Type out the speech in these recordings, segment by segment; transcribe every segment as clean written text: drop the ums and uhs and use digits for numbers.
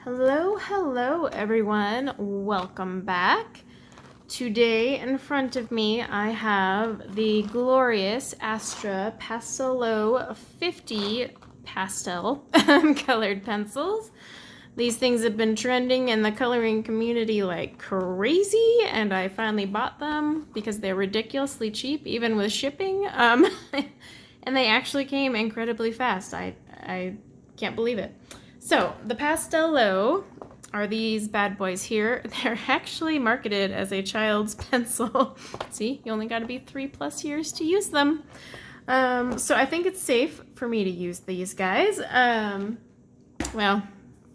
Hello everyone, welcome back. Today in front of me I have the glorious Astra Pastelowe 50 pastel colored pencils. These things have been trending in the coloring community like crazy, and I finally bought them because they're ridiculously cheap even with shipping. And they actually came incredibly fast. I can't believe it. So the Pastelowe are these bad boys here. They're actually marketed as a child's pencil. See, you only got to be 3+ years to use them. So I think it's safe for me to use these guys. Well,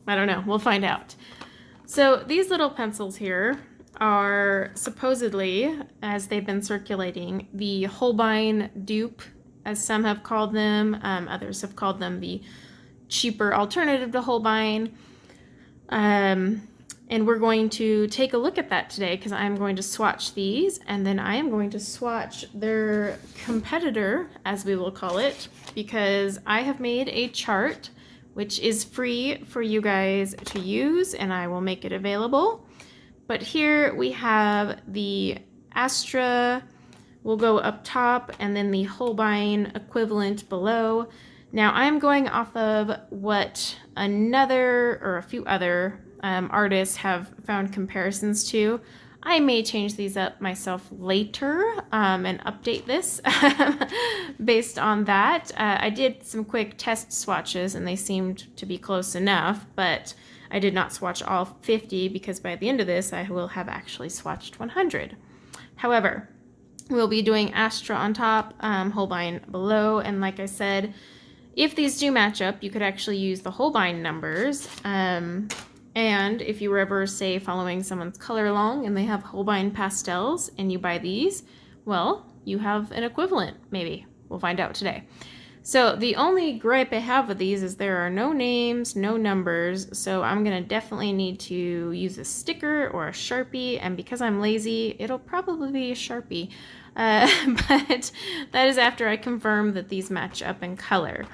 I don't know. We'll find out. So these little pencils here are supposedly, as they've been circulating, the Holbein dupe, as some have called them. Others have called them the cheaper alternative to Holbein. And we're going to take a look at that today because I'm going to swatch these, and then I am going to swatch their competitor, as we will call it, because I have made a chart which is free for you guys to use, and I will make it available. But here we have the Astra, will go up top, and then the Holbein equivalent below. Now I'm going off of what another or a few other artists have found comparisons to. I may change these up myself later and update this based on that. I did some quick test swatches and they seemed to be close enough, but I did not swatch all 50 because by the end of this I will have actually swatched 100. However, we'll be doing Astra on top, Holbein below, and like I said, if these do match up, you could actually use the Holbein numbers. And if you were ever, say, following someone's color along and they have Holbein pastels and you buy these, well, you have an equivalent, maybe. We'll find out today. So the only gripe I have with these is there are no names, no numbers, so I'm going to definitely need to use a sticker or a Sharpie, and because I'm lazy, it'll probably be a Sharpie. But that is after I confirm that these match up in color.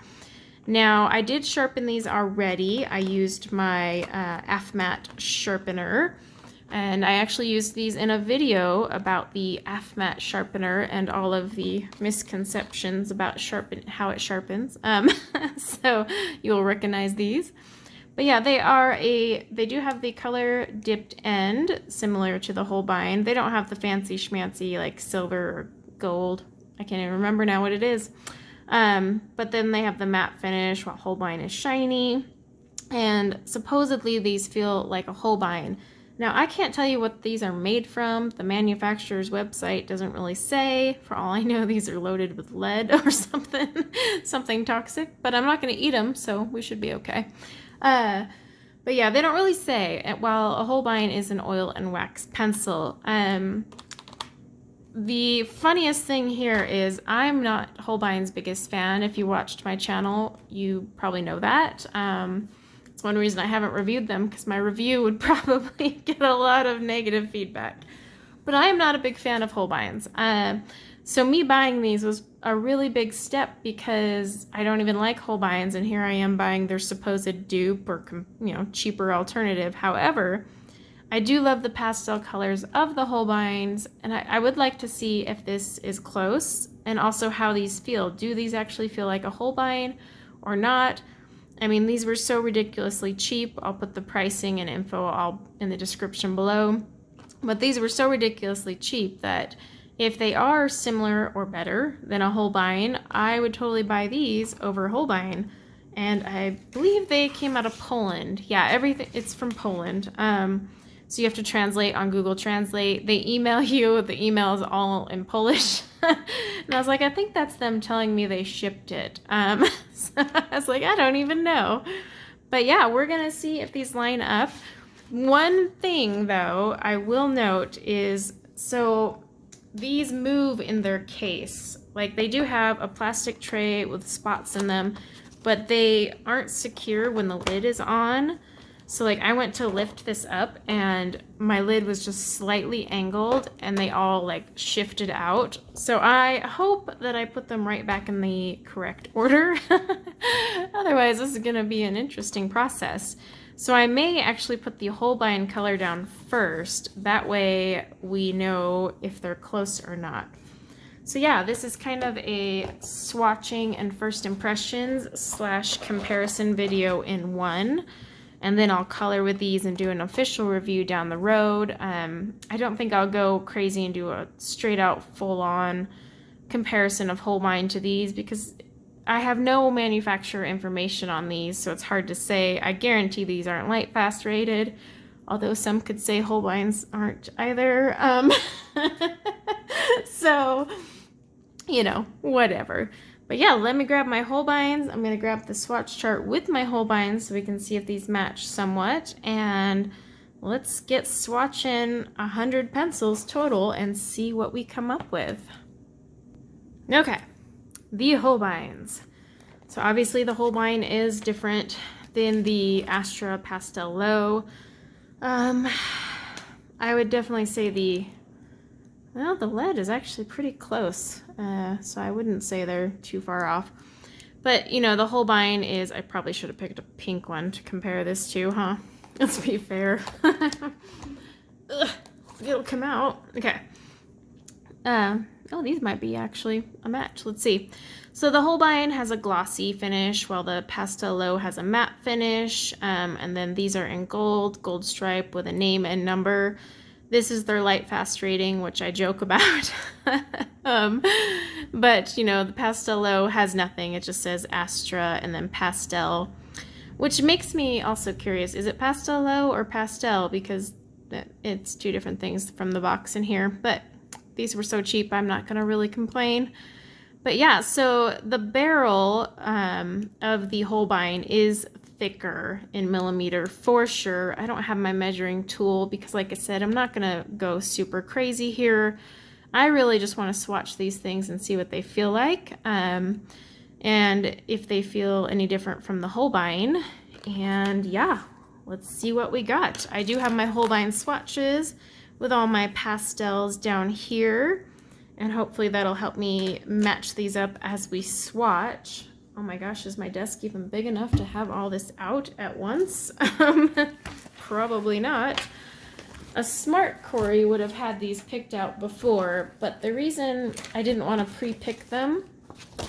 Now, I did sharpen these already. I used my AFMAT sharpener, and I actually used these in a video about the AFMAT sharpener and all of the misconceptions about how it sharpens. So you'll recognize these. But yeah, they do have the color dipped end, similar to the Holbein. They don't have the fancy schmancy like silver or gold. I can't even remember now what it is. But then they have the matte finish while Holbein is shiny. And supposedly these feel like a Holbein. Now I can't tell you what these are made from. The manufacturer's website doesn't really say. For all I know, these are loaded with lead or something toxic. But I'm not going to eat them, so we should be okay. But yeah, they don't really say, while a Holbein is an oil and wax pencil. The funniest thing here is I'm not Holbein's biggest fan. If you watched my channel, you probably know that. It's one reason I haven't reviewed them, because my review would probably get a lot of negative feedback. But I am not a big fan of Holbeins. So me buying these was a really big step because I don't even like Holbeins, and here I am buying their supposed dupe or cheaper alternative. However, I do love the pastel colors of the Holbeins, and I would like to see if this is close and also how these feel. Do these actually feel like a Holbein or not? I mean, these were so ridiculously cheap. I'll put the pricing and info all in the description below. But these were so ridiculously cheap that if they are similar or better than a Holbein, I would totally buy these over Holbein. And I believe they came out of Poland. Yeah, it's from Poland. So you have to translate on Google Translate. They email you, the email is all in Polish. And I was like, I think that's them telling me they shipped it. So I was like, I don't even know. But yeah, we're gonna see if these line up. One thing though, I will note is, so these move in their case. Like, they do have a plastic tray with spots in them, but they aren't secure when the lid is on. So like, I went to lift this up and my lid was just slightly angled and they all like shifted out. So I hope that I put them right back in the correct order. Otherwise, this is gonna be an interesting process. So I may actually put the Holbein color down first. That way we know if they're close or not. So yeah, this is kind of a swatching and first impressions / comparison video in one. And then I'll color with these and do an official review down the road. I don't think I'll go crazy and do a straight out full on comparison of Holbein to these because I have no manufacturer information on these, so it's hard to say. I guarantee these aren't light fast rated, although some could say Holbeins aren't either. So, you know, whatever. But yeah, let me grab my Holbeins. I'm going to grab the swatch chart with my Holbeins so we can see if these match somewhat. And let's get swatching 100 pencils total and see what we come up with. Okay, the Holbeins. So obviously the Holbein is different than the Astra Pastelowe. I would definitely say the lead is actually pretty close, so I wouldn't say they're too far off. But, you know, the Holbein is, I probably should have picked a pink one to compare this to, huh? Let's be fair. Ugh, it'll come out. Okay. Oh, these might be actually a match. Let's see. So the Holbein has a glossy finish, while the Pastelowe has a matte finish. And then these are in gold stripe with a name and number. This is their light fast rating, which I joke about. But, you know, the Pastelowe has nothing. It just says Astra and then pastel, which makes me also curious. Is it Pastelowe or pastel? Because it's two different things from the box in here. But these were so cheap, I'm not going to really complain. But yeah, so the barrel of the Holbein is thicker in millimeter for sure. I don't have my measuring tool because, like I said, I'm not going to go super crazy here. I really just want to swatch these things and see what they feel like, and if they feel any different from the Holbein. And yeah, let's see what we got. I do have my Holbein swatches with all my pastels down here, and hopefully that'll help me match these up as we swatch. Oh my gosh, is my desk even big enough to have all this out at once? Probably not. A smart Corey would have had these picked out before, but the reason I didn't want to pre-pick them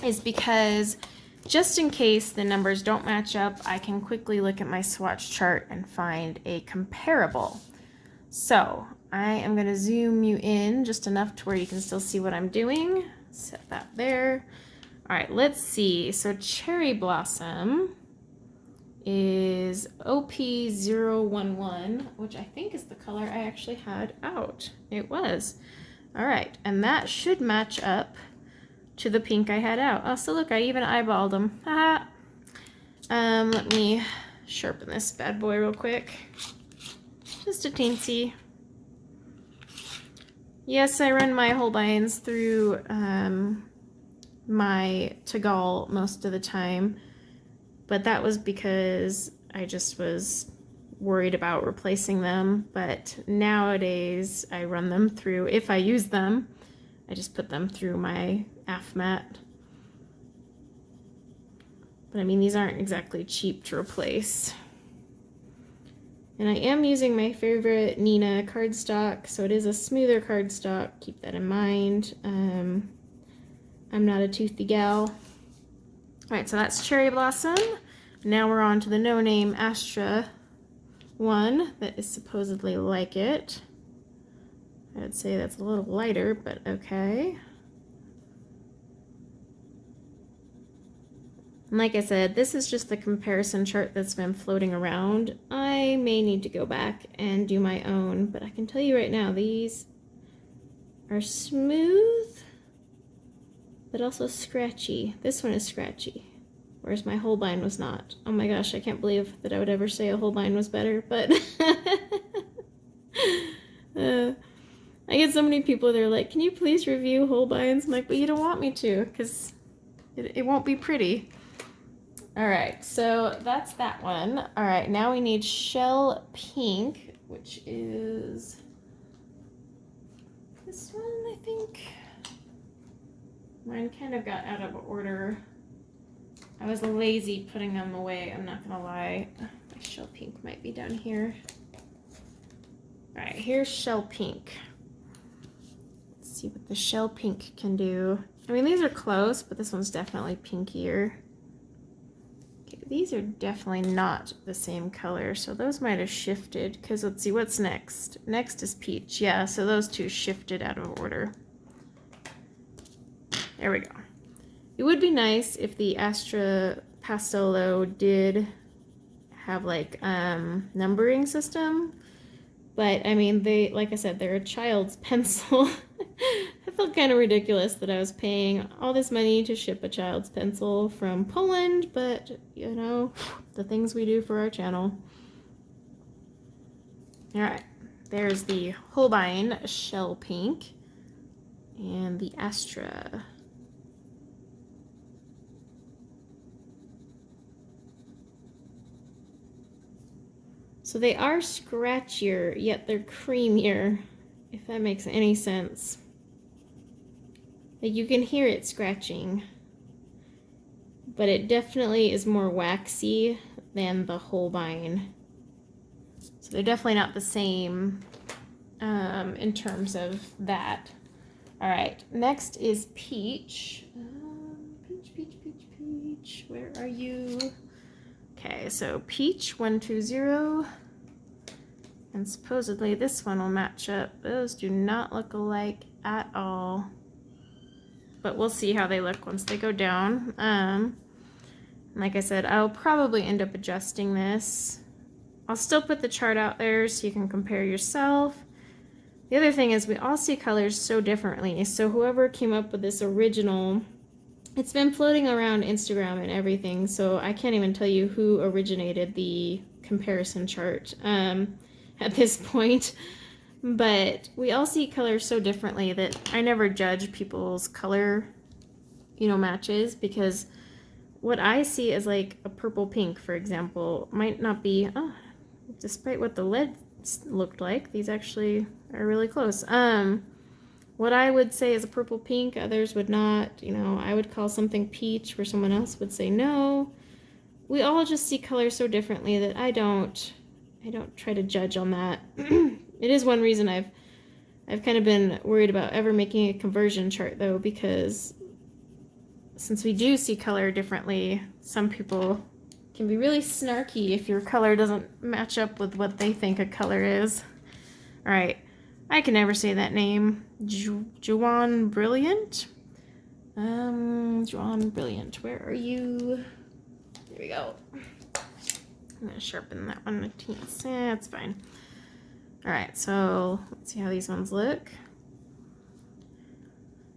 is because just in case the numbers don't match up, I can quickly look at my swatch chart and find a comparable. So I am going to zoom you in just enough to where you can still see what I'm doing. Set that there. All right, let's see. So Cherry Blossom is OP011, which I think is the color I actually had out. It was. All right, and that should match up to the pink I had out. Oh, so look, I even eyeballed them. Haha. Let me sharpen this bad boy real quick. Just a teensy. Yes, I run my Holbeins through my Tagal most of the time, but that was because I just was worried about replacing them. But nowadays I run them through, if I use them, I just put them through my AFMAT. But I mean, these aren't exactly cheap to replace. And I am using my favorite Nina cardstock, so it is a smoother cardstock. Keep that in mind. I'm not a toothy gal. All right, so that's Cherry Blossom. Now we're on to the no-name Astra one that is supposedly like it. I would say that's a little lighter, but okay. And like I said, this is just the comparison chart that's been floating around. I may need to go back and do my own, but I can tell you right now, these are smooth, but also scratchy. This one is scratchy, whereas my Holbein was not. Oh my gosh, I can't believe that I would ever say a Holbein was better, but I get so many people, they're like, can you please review Holbeins? I'm like, but you don't want me to, because it won't be pretty. All right, so that's that one. All right, now we need Shell Pink, which is this one, I think. Mine kind of got out of order. I was lazy putting them away, I'm not gonna lie. My shell pink might be down here. All right, here's shell pink. Let's see what the shell pink can do. I mean, these are close, but this one's definitely pinkier. Okay, these are definitely not the same color, so those might have shifted, because let's see, what's next? Next is peach. Yeah, so those two shifted out of order. There we go. It would be nice if the Astra Pastelowe did have like numbering system, but I mean, they, like I said, they're a child's pencil. I felt kind of ridiculous that I was paying all this money to ship a child's pencil from Poland, but you know, the things we do for our channel. All right, there's the Holbein shell pink and the Astra. So they are scratchier, yet they're creamier, if that makes any sense. Like, you can hear it scratching, but it definitely is more waxy than the Holbein. So they're definitely not the same in terms of that. All right, next is peach. Peach, where are you? Okay, so peach 120, and supposedly this one will match up. Those do not look alike at all, but we'll see how they look once they go down. Like I said, I'll probably end up adjusting this. I'll still put the chart out there so you can compare yourself. The other thing is we all see colors so differently, so whoever came up with this original, it's been floating around Instagram and everything, so I can't even tell you who originated the comparison chart at this point. But we all see colors so differently that I never judge people's color, you know, matches, because what I see as like a purple pink, for example, might not be, despite what the lids looked like, these actually are really close. What I would say is a purple pink, others would not. You know, I would call something peach where someone else would say no. We all just see color so differently that I don't try to judge on that. It is one reason I've kind of been worried about ever making a conversion chart, though, because since we do see color differently, some people can be really snarky if your color doesn't match up with what they think a color is. All right. I can never say that name. Juan Brilliant? Juan Brilliant, where are you? There we go. I'm gonna sharpen that one a teeny. That's fine. All right, so let's see how these ones look.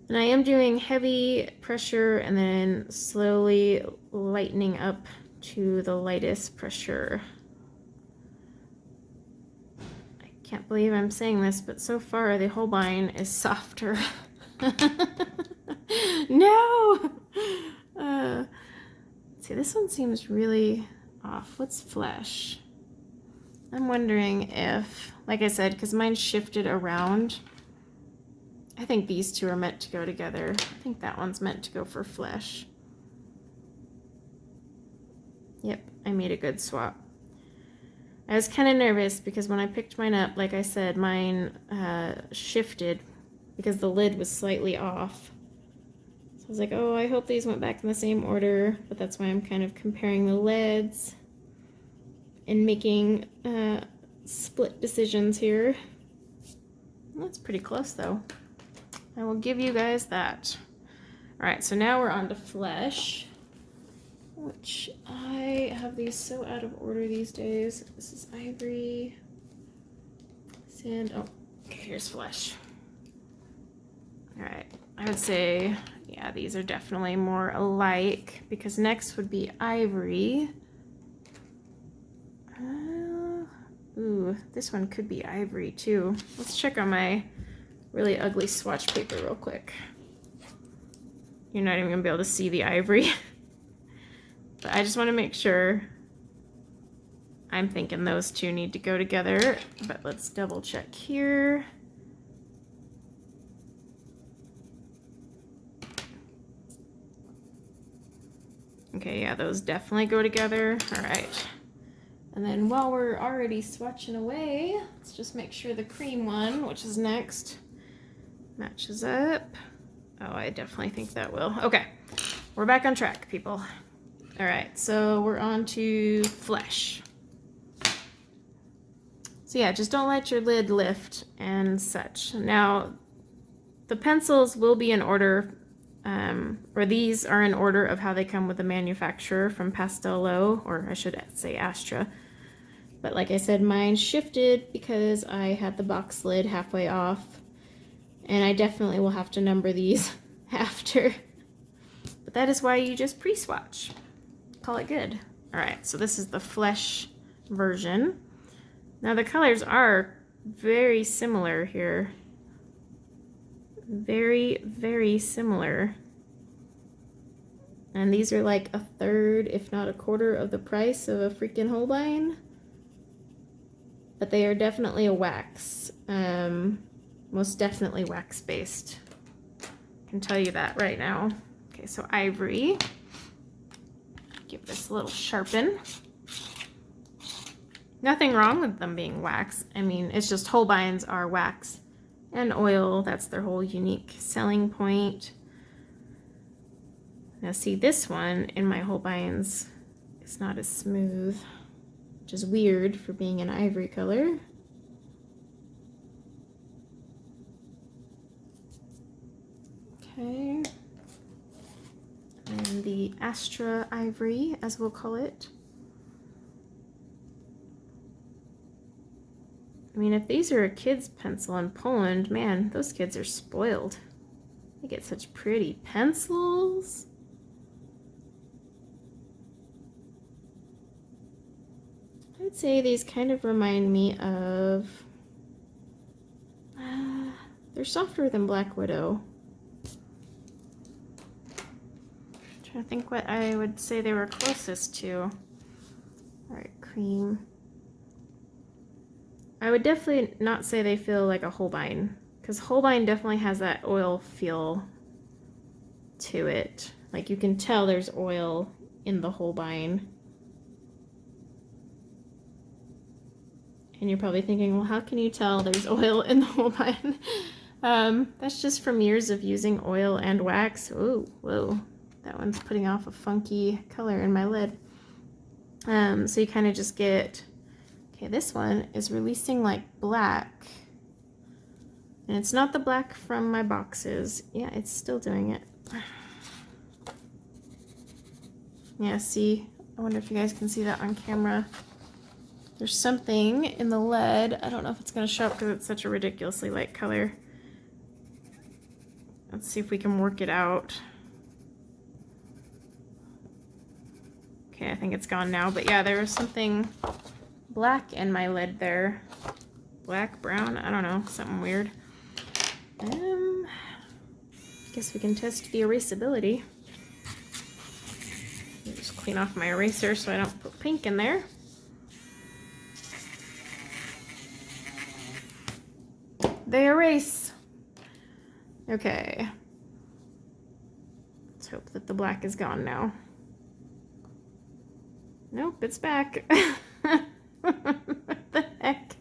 And I am doing heavy pressure and then slowly lightening up to the lightest pressure. Can't believe I'm saying this, but so far the Holbein is softer. No! Let's see, this one seems really off. What's flesh? I'm wondering if, like I said, because mine shifted around, I think these two are meant to go together. I think that one's meant to go for flesh. Yep, I made a good swap. I was kind of nervous because when I picked mine up, like I said, mine shifted because the lid was slightly off. So I was like, oh, I hope these went back in the same order, but that's why I'm kind of comparing the lids and making split decisions here. That's pretty close, though. I will give you guys that. All right, so now we're on to flesh, which I have these so out of order these days. This is Ivory, sand, oh, okay, here's flesh. All right, I would say, yeah, these are definitely more alike because next would be Ivory. Ooh, this one could be Ivory too. Let's check on my really ugly swatch paper real quick. You're not even gonna be able to see the Ivory. But I just want to make sure. I'm thinking those two need to go together, but let's double check here. Okay, yeah, those definitely go together. All right. And then while we're already swatching away, let's just make sure the cream one, which is next, matches up. Oh, I definitely think that will. Okay, we're back on track, people. All right, so we're on to flesh. So yeah, just don't let your lid lift and such. Now, the pencils will be in order, or these are in order of how they come with the manufacturer from Pastelowe, or I should say Astra. But like I said, mine shifted because I had the box lid halfway off, and I definitely will have to number these after. But that is why you just pre-swatch. Call it good. All right, so this is the flesh version. Now the colors are very similar here. Very, very similar. And these are like a third, if not a quarter of the price of a freaking Holbein. But they are definitely a wax. Most definitely wax based. I can tell you that right now. Okay, so Ivory. Give this a little sharpen. Nothing wrong with them being wax. I mean, it's just Holbeins are wax and oil. That's their whole unique selling point. Now see, this one in my Holbeins is not as smooth, which is weird for being an ivory color. Okay. And the Astra Ivory, as we'll call it. I mean, if these are a kid's pencil in Poland, man, those kids are spoiled. They get such pretty pencils. I'd say these kind of remind me of, they're softer than Black Widow. Trying to think what I would say they were closest to. All right, cream. I would definitely not say they feel like a Holbein, because Holbein definitely has that oil feel to it. Like you can tell there's oil in the Holbein. And you're probably thinking, well, how can you tell there's oil in the Holbein? That's just from years of using oil and wax. Ooh, whoa, that one's putting off a funky color in my lid. So you kind of just get, okay, this one is releasing like black. And it's not the black from my boxes. Yeah, it's still doing it. Yeah, see, I wonder if you guys can see that on camera. There's something in the lead. I don't know if it's going to show up because it's such a ridiculously light color. Let's see if we can work it out. Okay, I think it's gone now. But yeah, there was something black in my lid there. Black, brown, I don't know, something weird. Guess we can test the erasability. Just clean off my eraser so I don't put pink in there. They erase. Okay. Let's hope that the black is gone now. Nope, it's back. What the heck?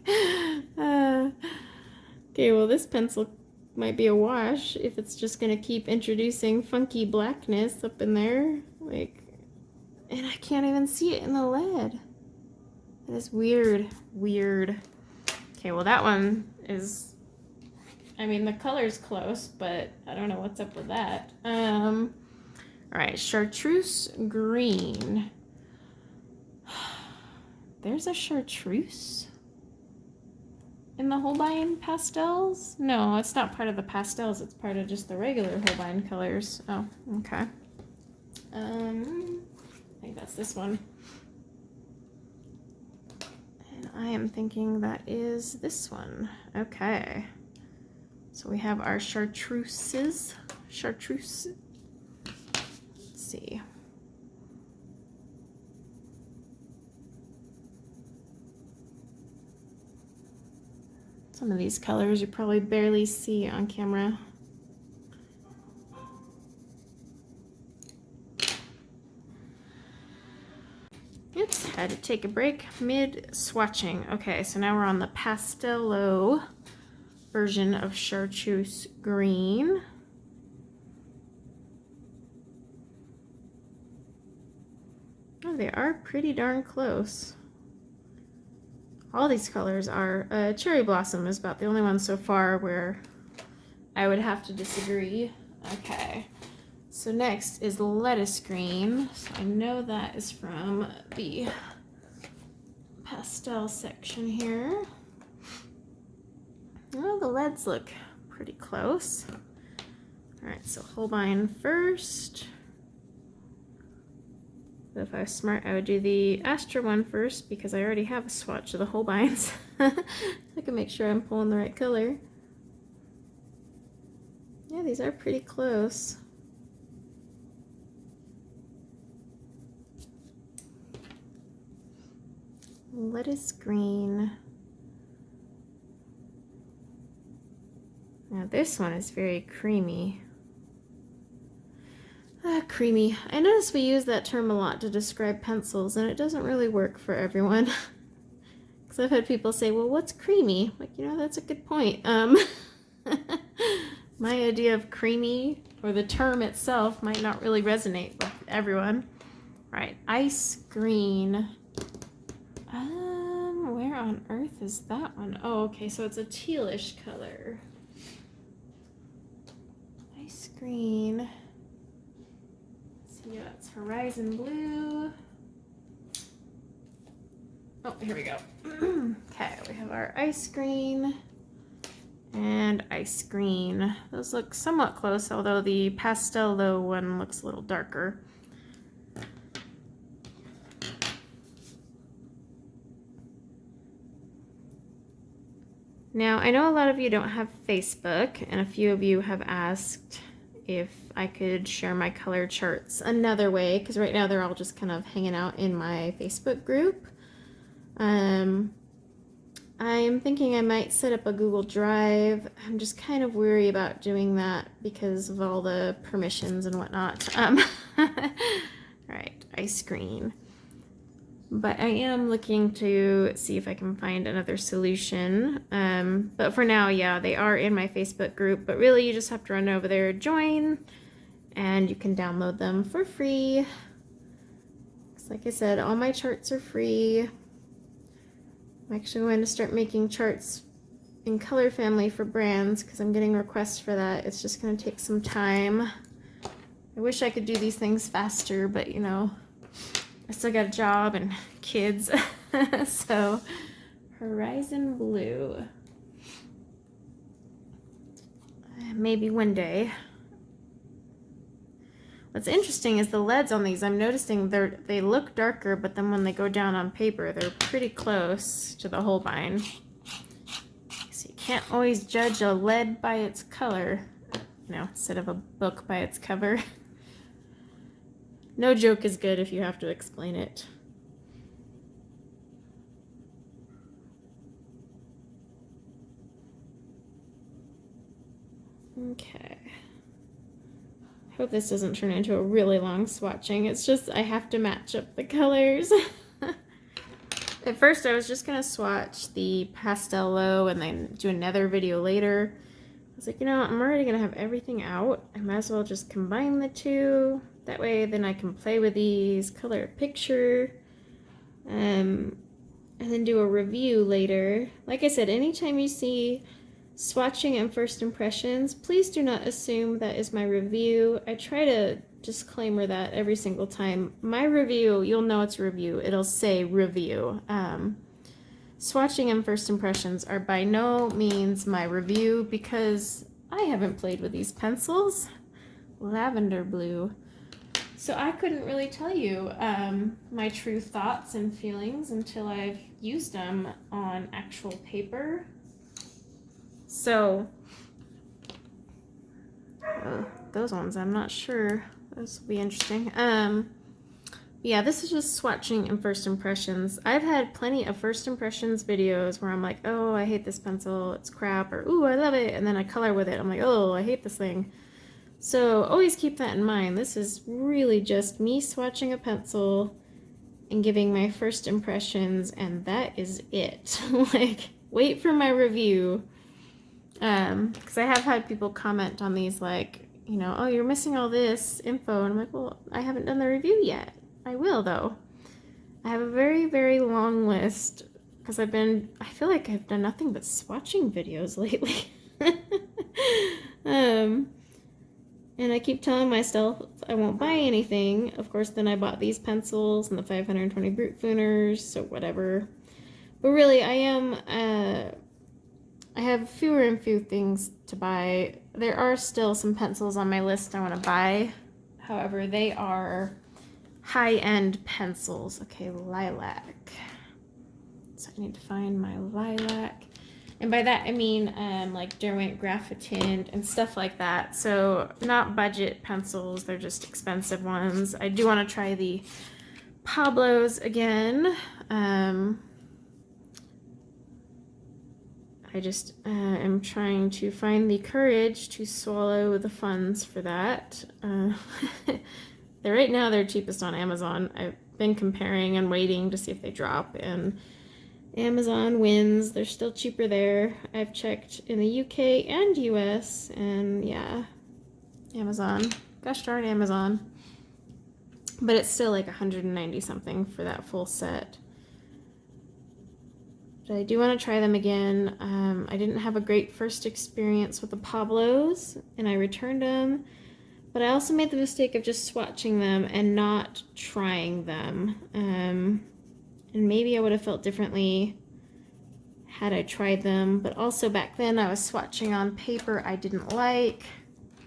Okay, well this pencil might be a wash if it's just gonna keep introducing funky blackness up in there. Like, and I can't even see it in the lead. That is weird, weird. Okay, well that one is, I mean, the color's close, but I don't know what's up with that. All right, Chartreuse Green. There's a Chartreuse in the Holbein pastels? No, it's not part of the pastels. It's part of just the regular Holbein colors. Oh, okay. I think that's this one. And I am thinking that is this one. Okay. So we have our chartreuses. Chartreuse. Let's see. Some of these colors you probably barely see on camera. Oops, had to take a break mid-swatching. Okay, so now we're on the Pastelowe version of Chartreuse Green. Oh, they are pretty darn close. All these colors are. Cherry Blossom is about the only one so far where I would have to disagree. Okay, so next is Lettuce Green. So I know that is from the pastel section here. Oh, the leads look pretty close. All right, so Holbein first. But if I was smart, I would do the Astra one first because I already have a swatch of the Holbeins. I can make sure I'm pulling the right color. Yeah, these are pretty close. Lettuce Green. Now this one is very creamy. Creamy. I notice we use that term a lot to describe pencils, and it doesn't really work for everyone. Because I've had people say, well, what's creamy? Like, you know, that's a good point. My idea of creamy, or the term itself, might not really resonate with everyone. Right, Ice Green. Where on earth is that one? Oh, okay, so it's a tealish color. Ice Green. Yeah, it's Horizon Blue. Oh, here we go. Okay, we have our Ice Green and Ice Green. Those look somewhat close, although the Pastelowe one looks a little darker. Now, I know a lot of you don't have Facebook, and a few of you have asked if I could share my color charts another way, because right now they're all just kind of hanging out in my Facebook group. I'm thinking I might set up a Google Drive. I'm just kind of weary about doing that because of all the permissions and whatnot. Right, Ice Green. But I am looking to see if I can find another solution. But for now, yeah, they are in my Facebook group, but really you just have to run over there, join, and you can download them for free. Like I said, all my charts are free. I'm actually going to start making charts in color family for brands because I'm getting requests for that. It's just going to take some time. I wish I could do these things faster, but you know, I still got a job and kids. So, Horizon Blue. Maybe one day. What's interesting is the leads on these. I'm noticing they look darker, but then when they go down on paper, they're pretty close to the Holbein. So you can't always judge a lead by its color, you know, instead of a book by its cover. No joke is good if you have to explain it. Okay. I hope this doesn't turn into a really long swatching. It's just I have to match up the colors. At first I was just going to swatch the Pastelowe and then do another video later. I was like, you know, I'm already going to have everything out. I might as well just combine the two. That way then I can play with these, color a picture, and then do a review later. Like I said, anytime you see swatching and first impressions, please do not assume that is my review. I try to disclaimer that every single time. My review, you'll know it's a review. It'll say review. Swatching and first impressions are by no means my review because I haven't played with these pencils. Lavender blue. So I couldn't really tell you my true thoughts and feelings until I've used them on actual paper. So, those ones, I'm not sure. Those will be interesting. Yeah, this is just swatching and first impressions. I've had plenty of first impressions videos where I'm like, oh, I hate this pencil, it's crap, or ooh, I love it, and then I color with it. I'm like, oh, I hate this thing. So always keep that in mind. This is really just me swatching a pencil and giving my first impressions, and that is it. Like, wait for my review. Because I have had people comment on these like, you know, oh, you're missing all this info. And I'm like, well, I haven't done the review yet. I will, though. I have a very, very long list because I feel like I've done nothing but swatching videos lately. And I keep telling myself I won't buy anything. Of course, then I bought these pencils and the 520 Brute Fooners, so whatever. But really, I have fewer and few things to buy. There are still some pencils on my list I want to buy. However, they are high-end pencils. Okay, lilac. So I need to find my lilac. And by that I mean like Derwent Graphitint and stuff like that. So not budget pencils, they're just expensive ones. I do want to try the Pablos again. I just am trying to find the courage to swallow the funds for that. Right now they're cheapest on Amazon. I've been comparing and waiting to see if they drop, and Amazon wins. They're still cheaper there. I've checked in the UK and US, and yeah, Amazon. Gosh darn Amazon. But it's still like 190 something for that full set. But I do want to try them again. I didn't have a great first experience with the Pablos, and I returned them. But I also made the mistake of just swatching them and not trying them. And maybe I would have felt differently had I tried them. But also back then I was swatching on paper I didn't like.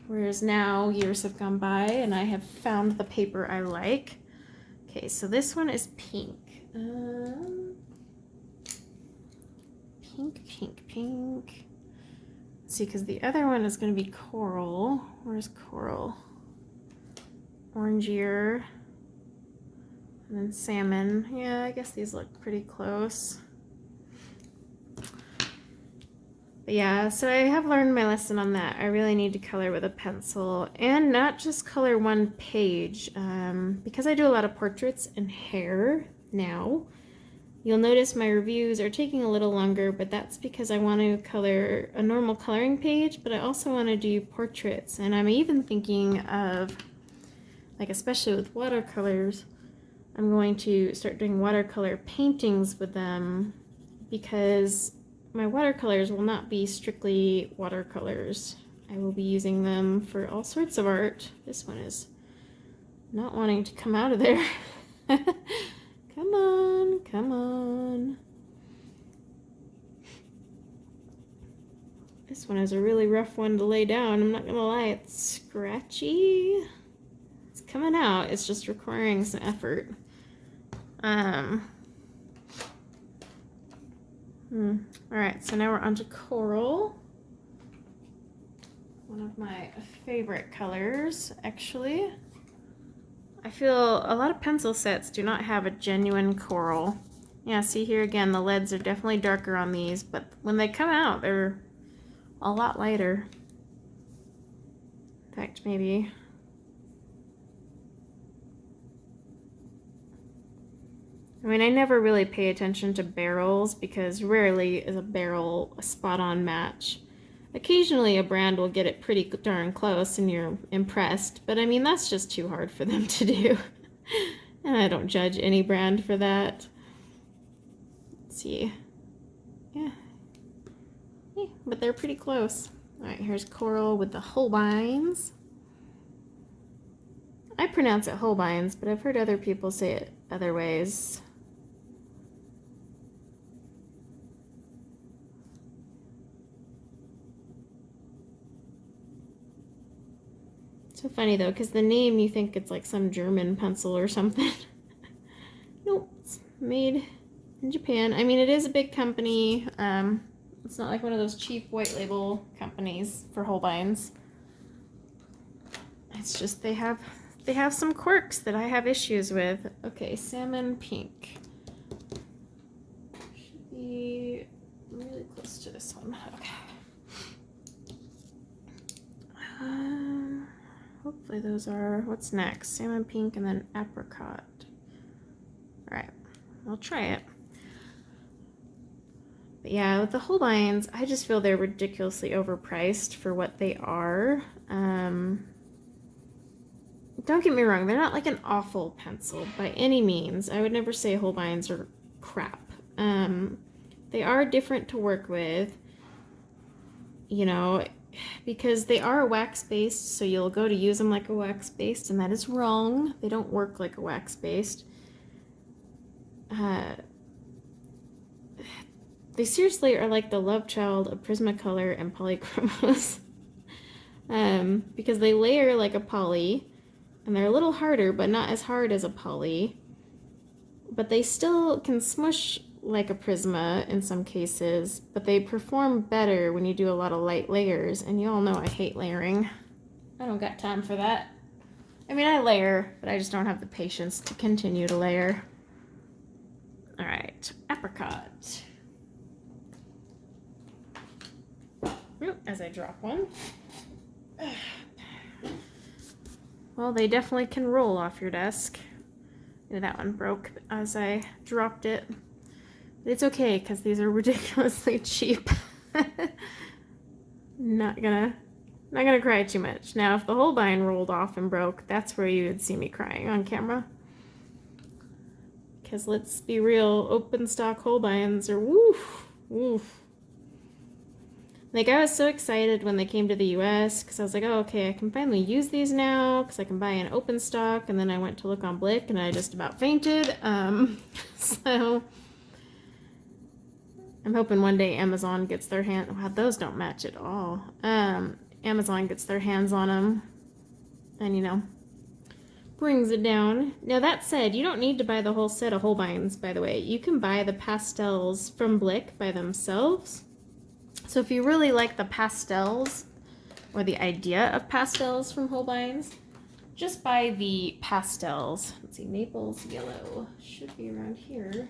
Whereas now years have gone by and I have found the paper I like. Okay, so this one is pink. Pink. Let's see, because the other one is going to be coral. Where's coral? Orangier. And then salmon. Yeah, I guess these look pretty close. But yeah, so I have learned my lesson on that. I really need to color with a pencil and not just color one page. Because I do a lot of portraits and hair now, you'll notice my reviews are taking a little longer, but that's because I want to color a normal coloring page, but I also want to do portraits. And I'm even thinking of, like, especially with watercolors, I'm going to start doing watercolor paintings with them, because my watercolors will not be strictly watercolors. I will be using them for all sorts of art. This one is not wanting to come out of there. Come on, come on. This one is a really rough one to lay down. I'm not gonna lie, it's scratchy. It's coming out, it's just requiring some effort. Alright, so now we're on to coral. One of my favorite colors, actually. I feel a lot of pencil sets do not have a genuine coral. Yeah, see here again, the leads are definitely darker on these, but when they come out, they're a lot lighter. In fact, maybe. I mean, I never really pay attention to barrels because rarely is a barrel a spot-on match. Occasionally a brand will get it pretty darn close and you're impressed, but I mean, that's just too hard for them to do. And I don't judge any brand for that. Let's see. Yeah, but they're pretty close. All right, here's coral with the Holbeins. I pronounce it Holbeins, but I've heard other people say it other ways. So funny though, because the name, you think it's like some German pencil or something. Nope, it's made in Japan. I mean, it is a big company. It's not like one of those cheap white label companies for Holbeins. It's just they have some quirks that I have issues with. Okay, Salmon Pink. Should be really close to this one. Okay. Hopefully those are, what's next? Salmon Pink and then Apricot. right, I'll try it. But yeah, with the Holbeins, I just feel they're ridiculously overpriced for what they are. Don't get me wrong, they're not like an awful pencil by any means. I would never say Holbeins are crap. They are different to work with, you know, because they are wax-based, so you'll go to use them like a wax-based, and that is wrong. They don't work like a wax-based. They seriously are like the love child of Prismacolor and polychromos. Because they layer like a poly, and they're a little harder, but not as hard as a poly. But they still can smush like a Prisma in some cases, but they perform better when you do a lot of light layers, and you all know I hate layering. I don't got time for that. I mean, I layer, but I just don't have the patience to continue to layer. All right, Apricot. As I drop one. Well, they definitely can roll off your desk. That one broke as I dropped it. But it's okay, because these are ridiculously cheap. Not gonna cry too much. Now, if the Holbein rolled off and broke, that's where you would see me crying on camera. Because let's be real, open stock Holbeins are woof, woof. Like, I was so excited when they came to the US, because I was like, oh, okay, I can finally use these now, because I can buy an open stock, and then I went to look on Blick, and I just about fainted. So, I'm hoping one day Amazon gets their hand, wow, those don't match at all. Amazon gets their hands on them, and, you know, brings it down. Now, that said, you don't need to buy the whole set of Holbeins, by the way. You can buy the pastels from Blick by themselves. So if you really like the pastels, or the idea of pastels from Holbeins, just buy the pastels. Let's see, Naples Yellow should be around here.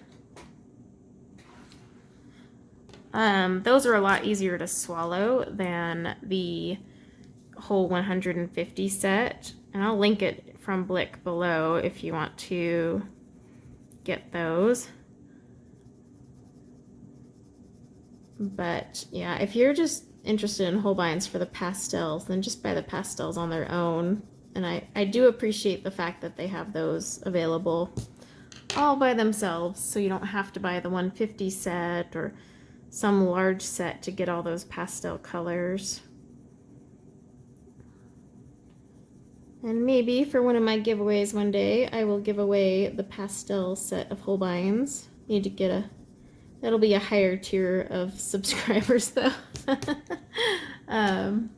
Those are a lot easier to swallow than the whole 150 set. And I'll link it from Blick below if you want to get those. But yeah, if you're just interested in Holbeins for the pastels, then just buy the pastels on their own. And I do appreciate the fact that they have those available all by themselves, so you don't have to buy the 150 set or some large set to get all those pastel colors. And maybe for one of my giveaways one day, I will give away the pastel set of Holbeins. Need to get a... That'll be a higher tier of subscribers, though. And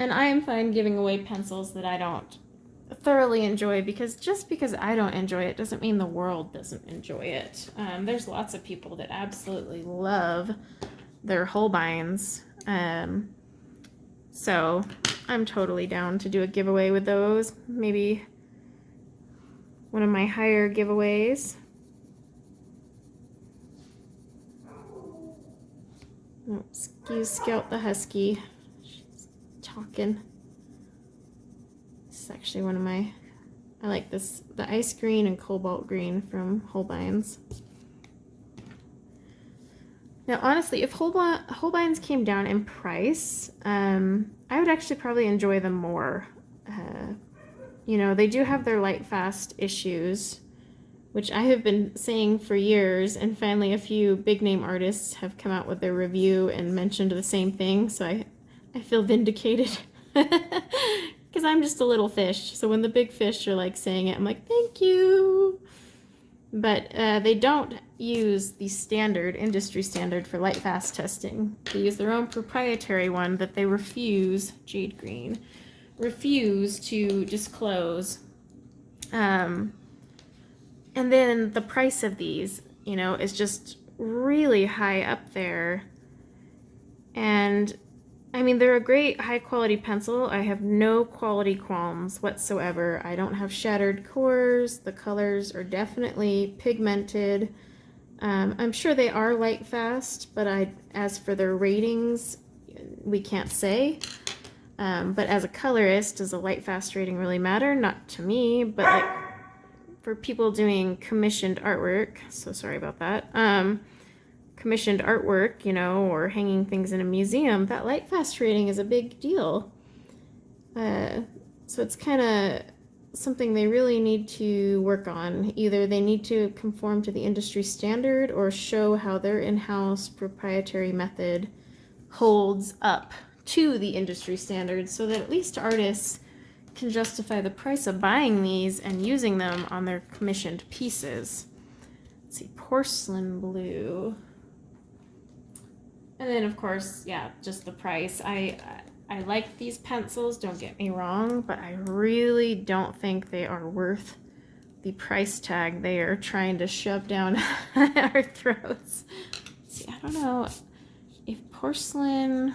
I am fine giving away pencils that I don't thoroughly enjoy, because just because I don't enjoy it doesn't mean the world doesn't enjoy it. There's lots of people that absolutely love their Holbeins. So I'm totally down to do a giveaway with those. Maybe one of my higher giveaways. Oh, excuse Scout the Husky. She's talking. This is actually one of my... I like this, the ice green and cobalt green from Holbeins. Now, honestly, if Holbeins came down in price, I would actually probably enjoy them more. You know, they do have their light fast issues, which I have been saying for years, and finally a few big name artists have come out with their review and mentioned the same thing, so I feel vindicated. Because I'm just a little fish, so when the big fish are like saying it, I'm like, thank you. But they don't use the standard, industry standard for light fast testing. They use their own proprietary one that they refuse, Jade Green, refuse to disclose. And then the price of these, you know, is just really high up there. And I mean, they're a great high quality pencil. I have no quality qualms whatsoever. I don't have shattered cores. The colors are definitely pigmented. I'm sure they are light fast, but as for their ratings, we can't say. But as a colorist, does a light fast rating really matter? Not to me, but like, for people doing commissioned artwork, so sorry about that, commissioned artwork, you know, or hanging things in a museum, that light fast rating is a big deal. So it's kind of something they really need to work on. Either they need to conform to the industry standard or show how their in-house proprietary method holds up to the industry standard so that at least artists can justify the price of buying these and using them on their commissioned pieces. Let's see, porcelain blue. And then of course, yeah, just the price. I like these pencils, don't get me wrong, but I really don't think they are worth the price tag they are trying to shove down our throats. See, I don't know if porcelain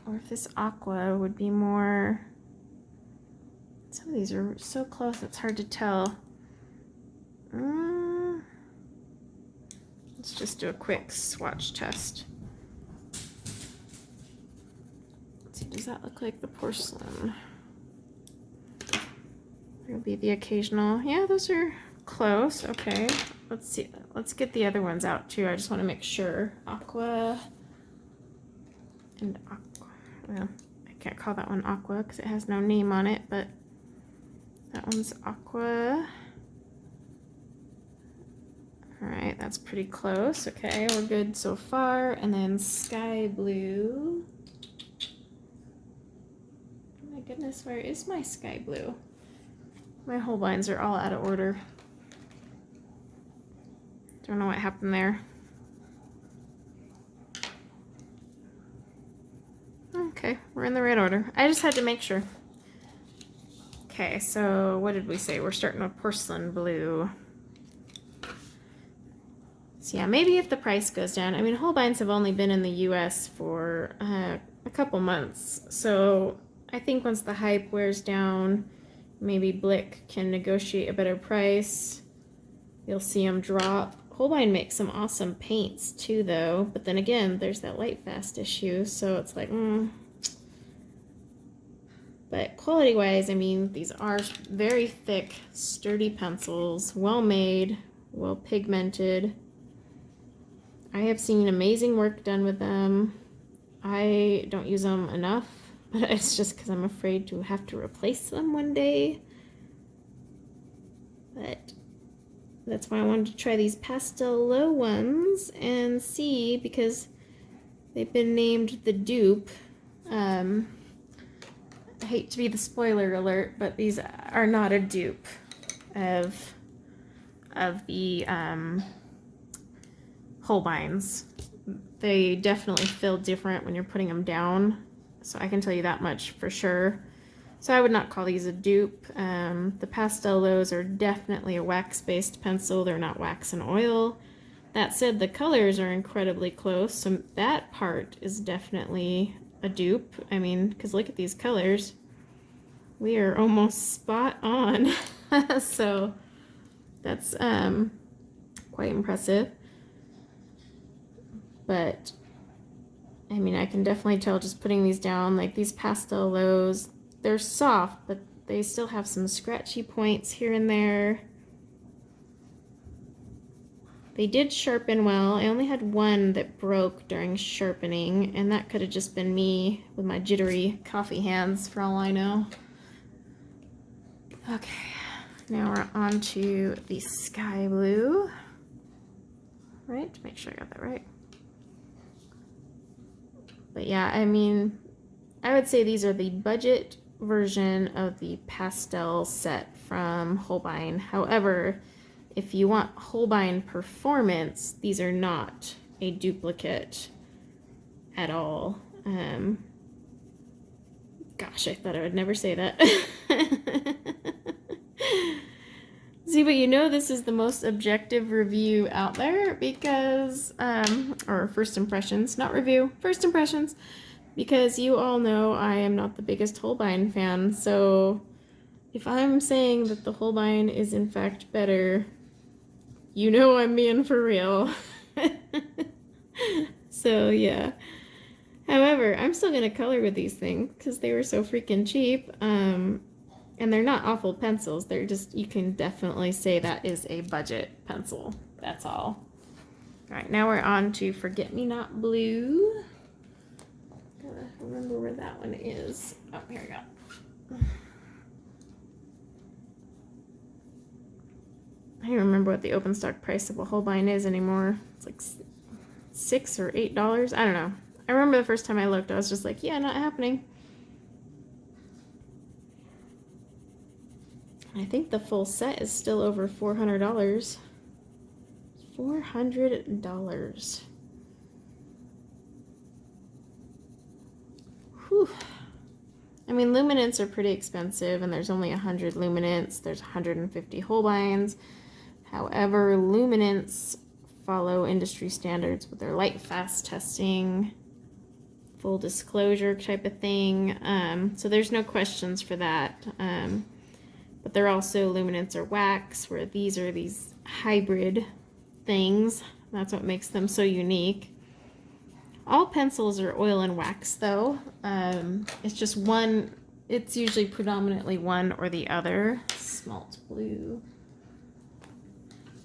or if this aqua would be more. Some of these are so close, it's hard to tell. Let's just do a quick swatch test. Does that look like the porcelain? There'll be the occasional. Yeah, those are close. Okay, let's see. Let's get the other ones out too. I just want to make sure. Aqua and aqua. Well, I can't call that one aqua because it has no name on it, but that one's aqua. All right, that's pretty close. Okay, we're good so far. And then sky blue. Goodness, where is my sky blue? My Holbeins are all out of order. Don't know what happened there. Okay, we're in the right order. I just had to make sure. Okay, so what did we say? We're starting with porcelain blue. So yeah, maybe if the price goes down. I mean, Holbeins have only been in the US for a couple months, so I think once the hype wears down, maybe Blick can negotiate a better price. You'll see them drop. Holbein makes some awesome paints too, though. But then again, there's that light fast issue, so it's like, But quality-wise, I mean, these are very thick, sturdy pencils, well-made, well-pigmented. I have seen amazing work done with them. I don't use them enough. But it's just because I'm afraid to have to replace them one day. But that's why I wanted to try these Pastelowe ones and see, because they've been named the dupe. I hate to be the spoiler alert, but these are not a dupe of the Holbeins. They definitely feel different when you're putting them down. So I can tell you that much for sure. So I would not call these a dupe. The Pastellowes are definitely a wax-based pencil. They're not wax and oil. That said, the colors are incredibly close. So that part is definitely a dupe. I mean, because look at these colors. We are almost spot on. So that's quite impressive. But I mean, I can definitely tell just putting these down, like these Pastellowes, they're soft, but they still have some scratchy points here and there. They did sharpen well. I only had one that broke during sharpening, and that could have just been me with my jittery coffee hands for all I know. Okay, now we're on to the sky blue. Right, to make sure I got that right. But yeah, I mean, I would say these are the budget version of the pastel set from Holbein. However, if you want Holbein performance, these are not a duplicate at all. Gosh, I thought I would never say that. See, but you know this is the most objective review out there because, or first impressions, not review, first impressions, because you all know I am not the biggest Holbein fan. So if I'm saying that the Holbein is in fact better, you know I'm being for real. So yeah. However, I'm still going to color with these things because they were so freaking cheap. And they're not awful pencils. They're just, you can definitely say that is a budget pencil. That's all. All right, now we're on to Forget Me Not Blue. Gotta remember where that one is. Oh, here we go. I don't remember what the open stock price of a Holbein is anymore. It's like $6 or $8. I don't know. I remember the first time I looked, I was just like, yeah, not happening. I think the full set is still over $400. $400. Whew. I mean, luminants are pretty expensive, and there's only 100 luminants. There's 150 Holbeins. However, luminants follow industry standards with their light fast testing, full disclosure type of thing. So there's no questions for that. But they're also luminants or wax, where these are these hybrid things. That's what makes them so unique. All pencils are oil and wax though. It's just one, it's usually predominantly one or the other. Smalt blue.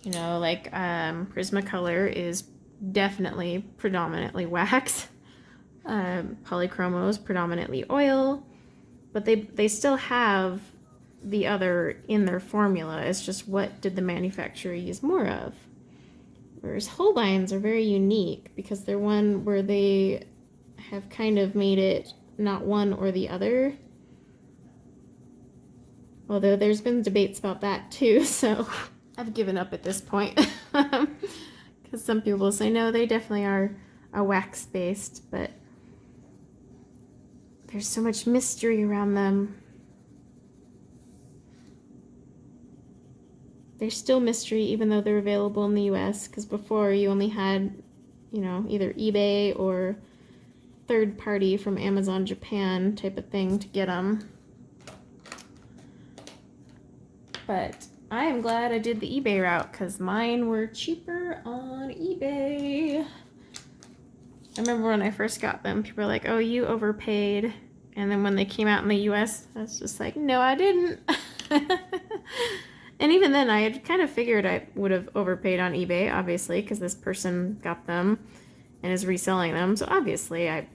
You know, like Prismacolor is definitely predominantly wax. Polychromo is predominantly oil, but they still have the other in their formula. It's just what did the manufacturer use more of. Whereas Holbeins are very unique because they're one where they have kind of made it not one or the other. Although there's been debates about that too, so I've given up at this point. Because some people say no, they definitely are a wax-based, but there's so much mystery around them. They're still mystery even though they're available in the US, because before you only had, you know, either eBay or third party from Amazon Japan type of thing to get them. But I am glad I did the eBay route because mine were cheaper on eBay. I remember when I first got them, people were like, oh, you overpaid. And then when they came out in the US, I was just like, no, I didn't. And even then, I had kind of figured I would have overpaid on eBay, obviously, because this person got them and is reselling them. So obviously, I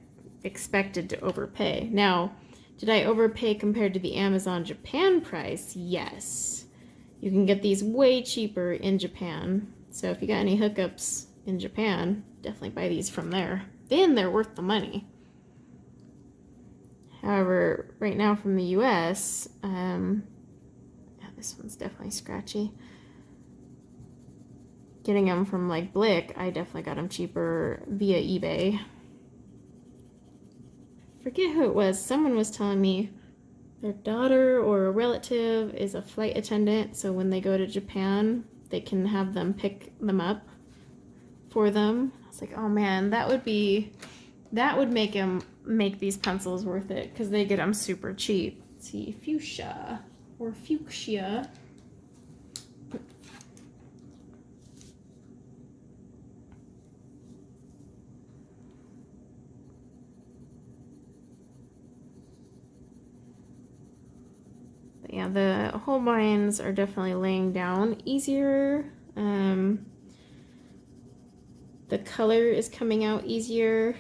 expected to overpay. Now, did I overpay compared to the Amazon Japan price? Yes. You can get these way cheaper in Japan. So if you got any hookups in Japan, definitely buy these from there. Then they're worth the money. However, right now from the US, this one's definitely scratchy. Getting them from like Blick, I definitely got them cheaper via eBay. Forget who it was. Someone was telling me their daughter or a relative is a flight attendant, so when they go to Japan, they can have them pick them up for them. I was like, oh man, that would make these pencils worth it because they get them super cheap. Let's see, Fuchsia. Or Fuchsia. But yeah, the Holbeins are definitely laying down easier. The color is coming out easier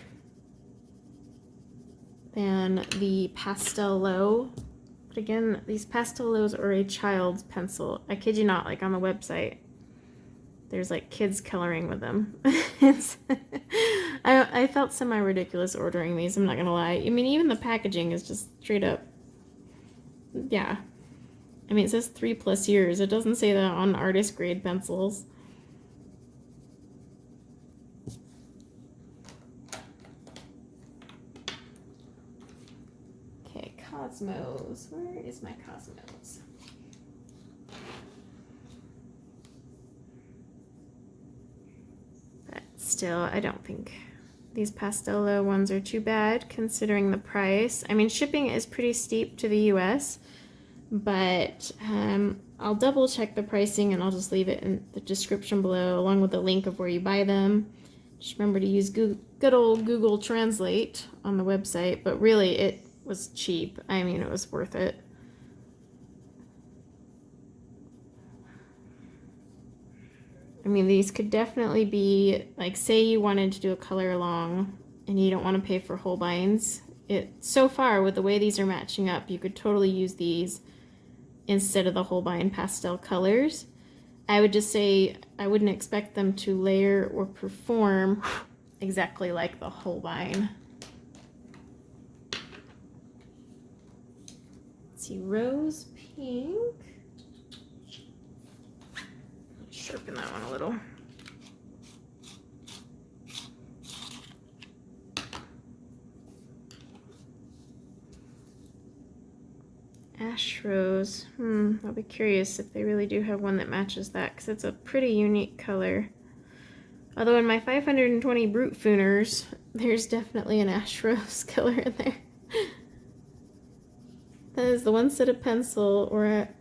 than the Pastelowe. But again, these Pastelowes are a child's pencil. I kid you not, like on the website, there's like kids coloring with them. I felt semi-ridiculous ordering these, I'm not gonna lie. I mean, even the packaging is just straight up, yeah. I mean, it says 3+ years. It doesn't say that on artist grade pencils. Cosmos. Where is my Cosmos? But still, I don't think these Pastelowe ones are too bad considering the price. I mean, shipping is pretty steep to the US, but I'll double check the pricing and I'll just leave it in the description below along with the link of where you buy them. Just remember to use good old Google Translate on the website, but really it was cheap. I mean, it was worth it. I mean, these could definitely be, like, say you wanted to do a color along and you don't want to pay for Holbeins. So far, with the way these are matching up, you could totally use these instead of the Holbein pastel colors. I would just say I wouldn't expect them to layer or perform exactly like the Holbein. Let's see, rose pink. Sharpen that one a little. Ash rose. I'll be curious if they really do have one that matches that, because it's a pretty unique color. Although in my 520 Brute Fooners, there's definitely an ash rose color in there. That is the one set of pencil where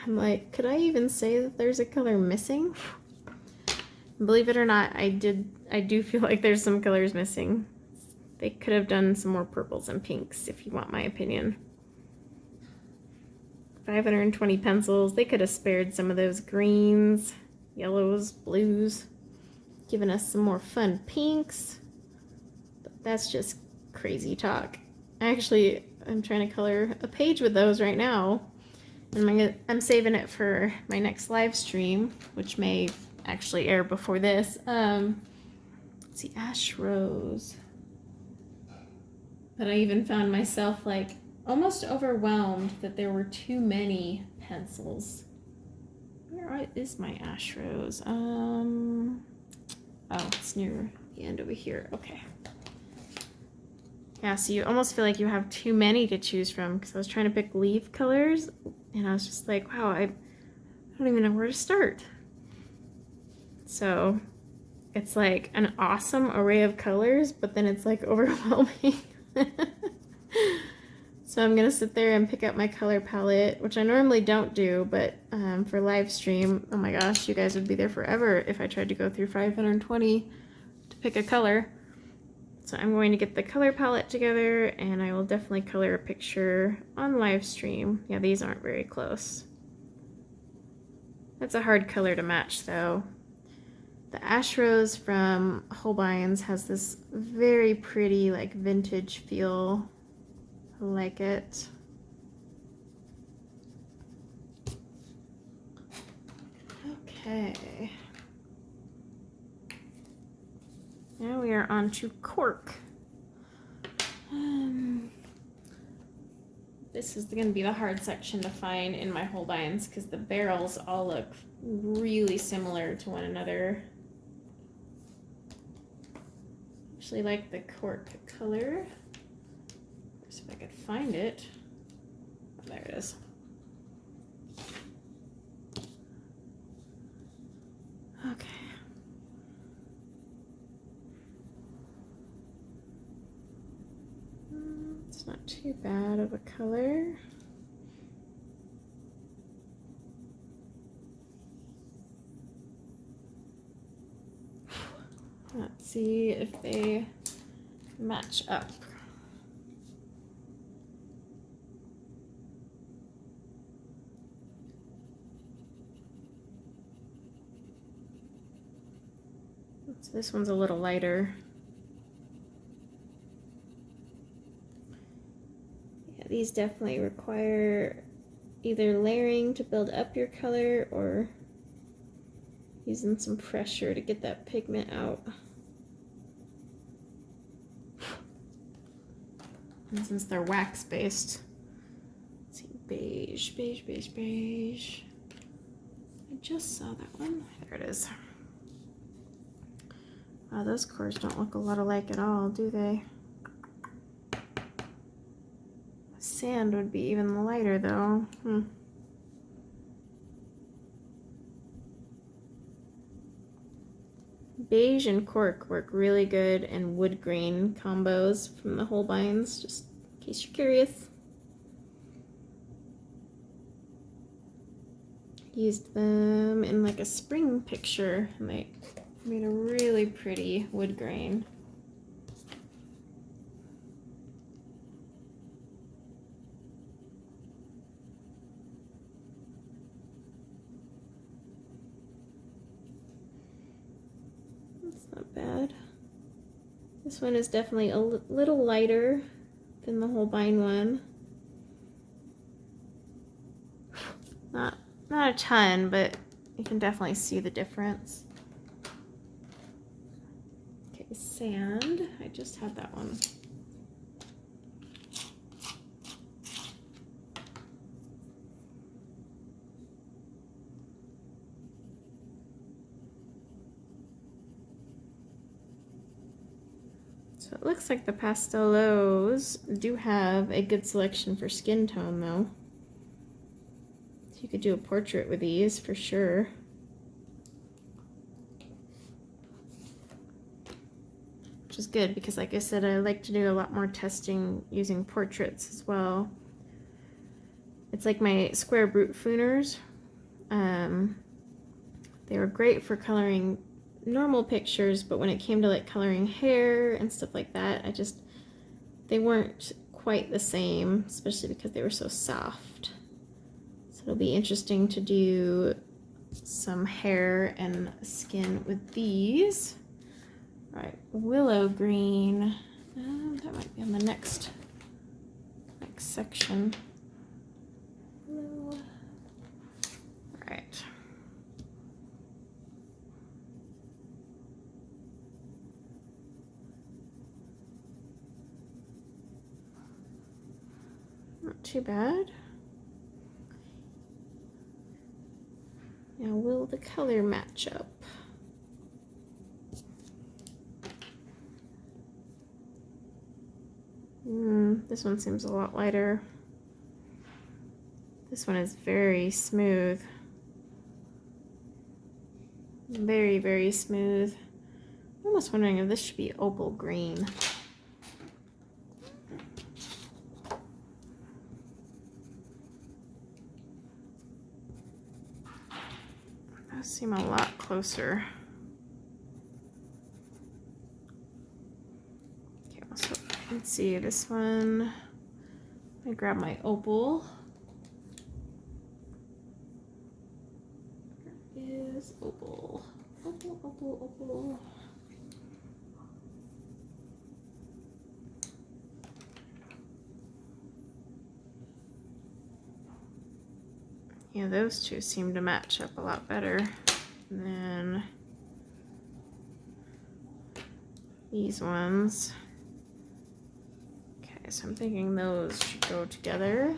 I'm like, could I even say that there's a color missing? Believe it or not, I do feel like there's some colors missing. They could have done some more purples and pinks, if you want my opinion. 520 pencils. They could have spared some of those greens, yellows, blues, given us some more fun pinks. But that's just crazy talk. Actually, I'm trying to color a page with those right now. And I'm saving it for my next live stream, which may actually air before this. Let's see, ash rose. But I even found myself like almost overwhelmed that there were too many pencils. Where is my ash rose? Oh, it's near the end over here. Okay. Yeah, so you almost feel like you have too many to choose from, because I was trying to pick leaf colors and I was just like, wow, I don't even know where to start. So it's like an awesome array of colors, but then it's like overwhelming. So I'm gonna sit there and pick out my color palette, which I normally don't do, but for live stream, oh my gosh, you guys would be there forever if I tried to go through 520 to pick a color. So I'm going to get the color palette together, and I will definitely color a picture on live stream. Yeah, these aren't very close. That's a hard color to match though. The ash rose from Holbeins has this very pretty like vintage feel. I like it. Okay. Now we are on to Cork. This is going to be the hard section to find in my Holbeins, because the barrels all look really similar to one another. Actually like the Cork color. Let's see if I could find it. Oh, there it is. Okay. It's not too bad of a color. Let's see if they match up. So this one's a little lighter. Yeah, these definitely require either layering to build up your color or using some pressure to get that pigment out. And since they're wax based, let's see, beige, beige, beige, beige. I just saw that one. There it is. Wow, those cores don't look a lot alike at all, do they? Sand would be even lighter though. Beige and Cork work really good in wood grain combos from the Holbeins, just in case you're curious. Used them in like a spring picture, and they made a really pretty wood grain. That's not bad. This one is definitely a little lighter than the Holbein one. Not a ton, but you can definitely see the difference. Okay, sand. I just had that one. So it looks like the Pastelows do have a good selection for skin tone though. So you could do a portrait with these for sure. Which is good because like I said, I like to do a lot more testing using portraits as well. It's like my Square Brute Fooners. They were great for coloring normal pictures, but when it came to like coloring hair and stuff like that, they weren't quite the same, especially because they were so soft. So it'll be interesting to do some hair and skin with these. All right, willow green. That might be on the next section. Willow. All right. Not too bad. Now, will the color match up? This one seems a lot lighter. This one is very smooth. Very, very smooth. I'm almost wondering if this should be opal green. Those seem a lot closer. Okay, so let's see this one. I grab my opal. Where is opal? Opal, opal, opal. Yeah, those two seem to match up a lot better than these ones. Okay, so I'm thinking those should go together.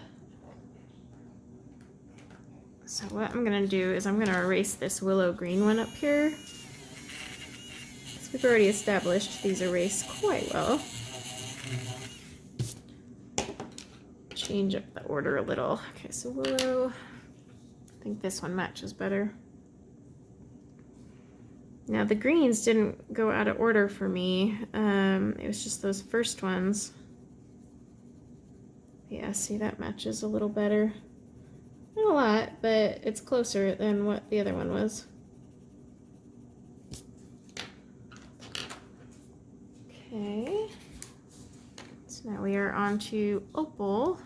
So what I'm gonna do is I'm gonna erase this willow green one up here. Because we've already established these erase quite well. Change up the order a little. Okay, so willow. I think this one matches better. Now the greens didn't go out of order for me. It was just those first ones. Yeah, see, that matches a little better. Not a lot, but it's closer than what the other one was. Okay. So now we are on to opal.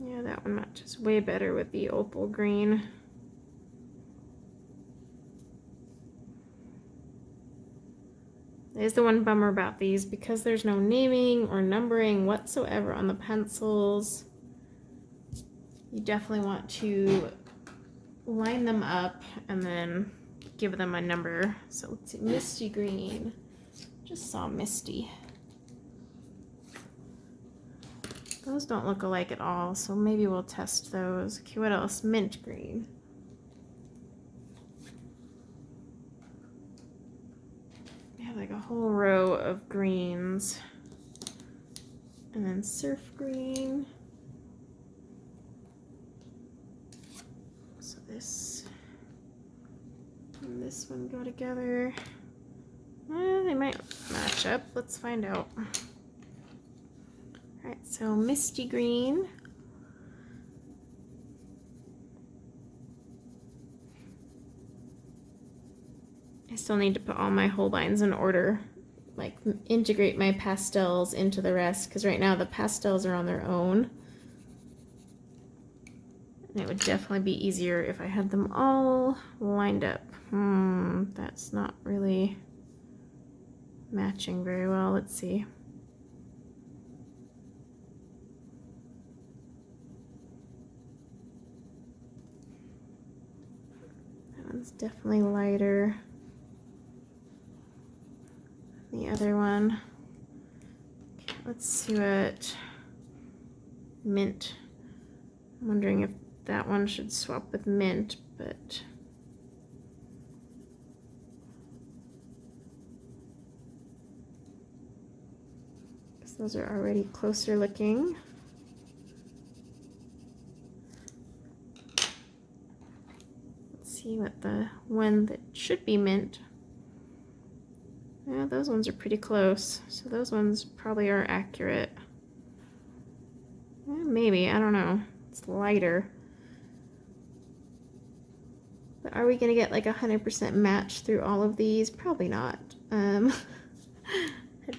Yeah, that one matches way better with the opal green. There's the one bummer about these, because there's no naming or numbering whatsoever on the pencils. You definitely want to line them up and then give them a number. So let's see, misty green. Just saw misty. Those don't look alike at all, so maybe we'll test those. Okay, what else? Mint green. We have like a whole row of greens. And then surf green. So this and this one go together. They might match up. Let's find out. Alright, so misty green still need to put all my Holbeins in order, like integrate my pastels into the rest, because right now the pastels are on their own. And it would definitely be easier if I had them all lined up. That's not really matching very well. Let's see. That one's definitely lighter. The other one. Okay, let's see what mint. I'm wondering if that one should swap with mint, but because those are already closer looking. Let's see what the one that should be mint. Yeah, those ones are pretty close, so those ones probably are accurate. Maybe, I don't know. It's lighter. But are we gonna get like 100% match through all of these? Probably not. I'd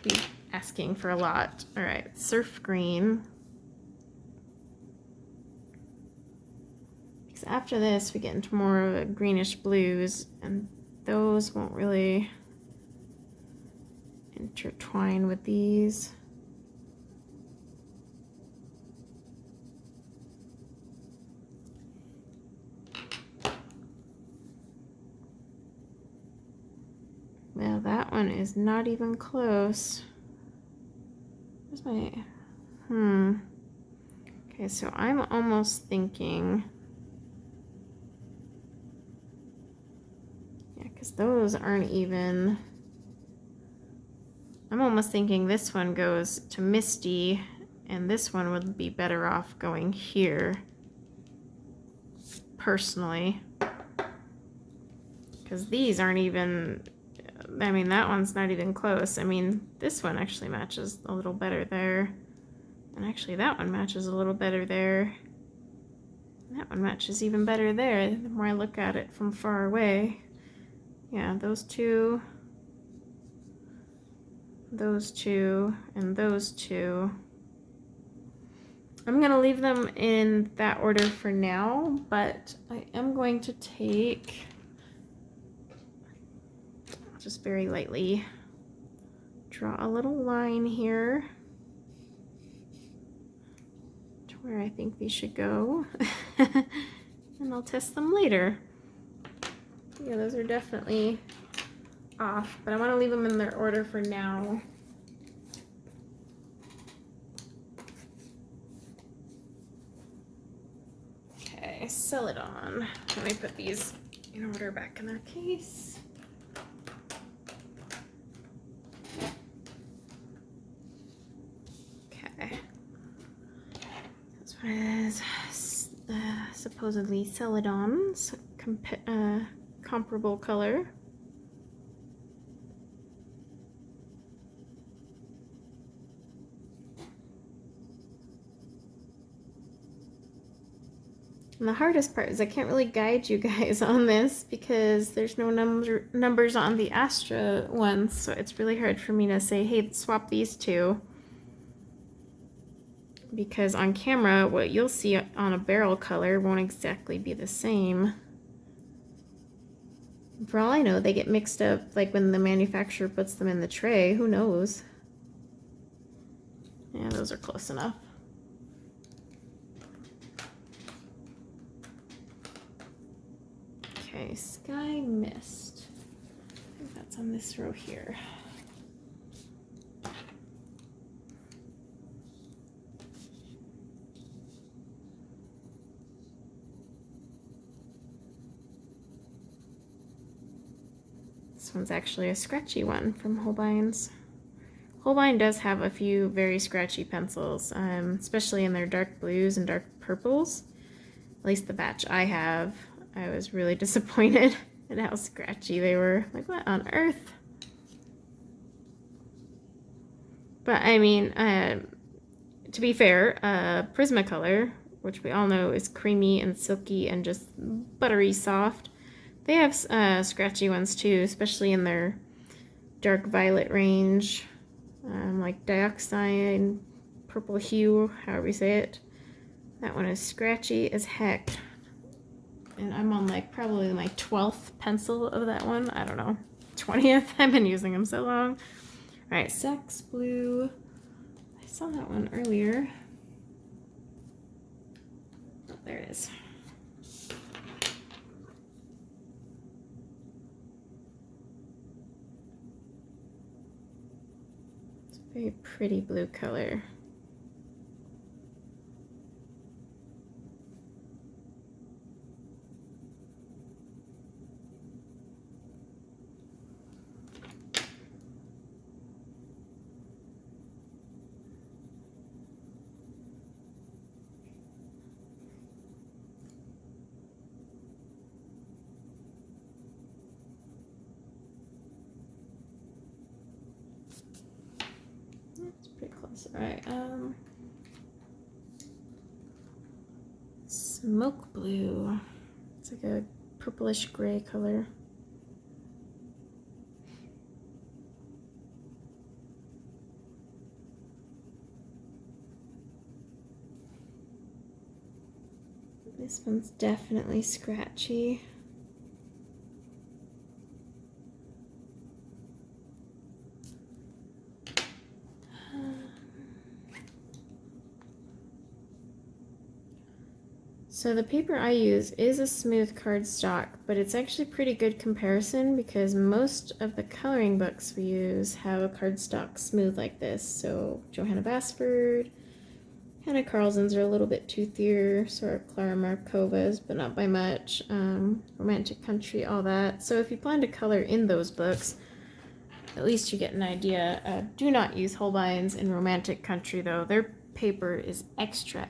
be asking for a lot. All right, surf green. Because after this, we get into more of a greenish blues, and those won't really intertwine with these. Well, that one is not even close. Where's my... Okay, so I'm almost thinking... Yeah, because those aren't even... I'm almost thinking this one goes to Misty, and this one would be better off going here. Personally. Because these aren't even... I mean, that one's not even close. I mean, this one actually matches a little better there. And actually, that one matches a little better there. And that one matches even better there, the more I look at it from far away. Yeah, those two, and those two. I'm going to leave them in that order for now, but I am going to take... just very lightly draw a little line here to where I think these should go. And I'll test them later. Yeah, those are definitely off, but I want to leave them in their order for now. Okay, Celadon. Let me put these in order back in their case. Is supposedly Celadon's comparable color. And the hardest part is I can't really guide you guys on this because there's no numbers on the Astra ones, so it's really hard for me to say, hey, swap these two. Because on camera, what you'll see on a barrel color won't exactly be the same. For all I know, they get mixed up like when the manufacturer puts them in the tray. Who knows? Yeah, those are close enough. Okay, Sky Mist. I think that's on this row here. This one's actually a scratchy one from Holbeins. Holbein does have a few very scratchy pencils, especially in their dark blues and dark purples. At least the batch I have. I was really disappointed at how scratchy they were. Like, what on earth? But I mean, to be fair, Prismacolor, which we all know is creamy and silky and just buttery soft, They have scratchy ones too, especially in their dark violet range, like dioxide, purple hue, however you say it. That one is scratchy as heck. And I'm on like probably my 12th pencil of that one. I don't know, 20th. I've been using them so long. All right, Sex Blue. I saw that one earlier. Oh, there it is. It's a very pretty blue color. That's pretty close. All right. Smoke blue. It's like a purplish gray color. This one's definitely scratchy. So the paper I use is a smooth cardstock, but it's actually pretty good comparison because most of the coloring books we use have a cardstock smooth like this. So Johanna Basford, Hanna Carlson's are a little bit toothier, sort of Clara Markova's, but not by much. Romantic Country, all that. So if you plan to color in those books, at least you get an idea. Do not use Holbeins in Romantic Country though. Their paper is extra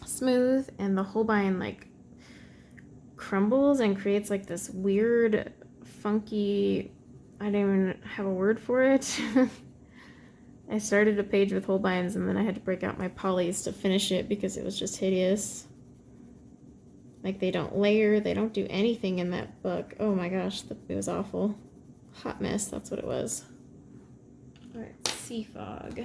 smooth, and the Holbein like crumbles and creates like this weird funky, I don't even have a word for it. I started a page with Holbeins and then I had to break out my polys to finish it because it was just hideous. Like they don't layer, they don't do anything in that book. Oh my gosh, it was awful. Hot mess, that's what it was. All right, Sea Fog.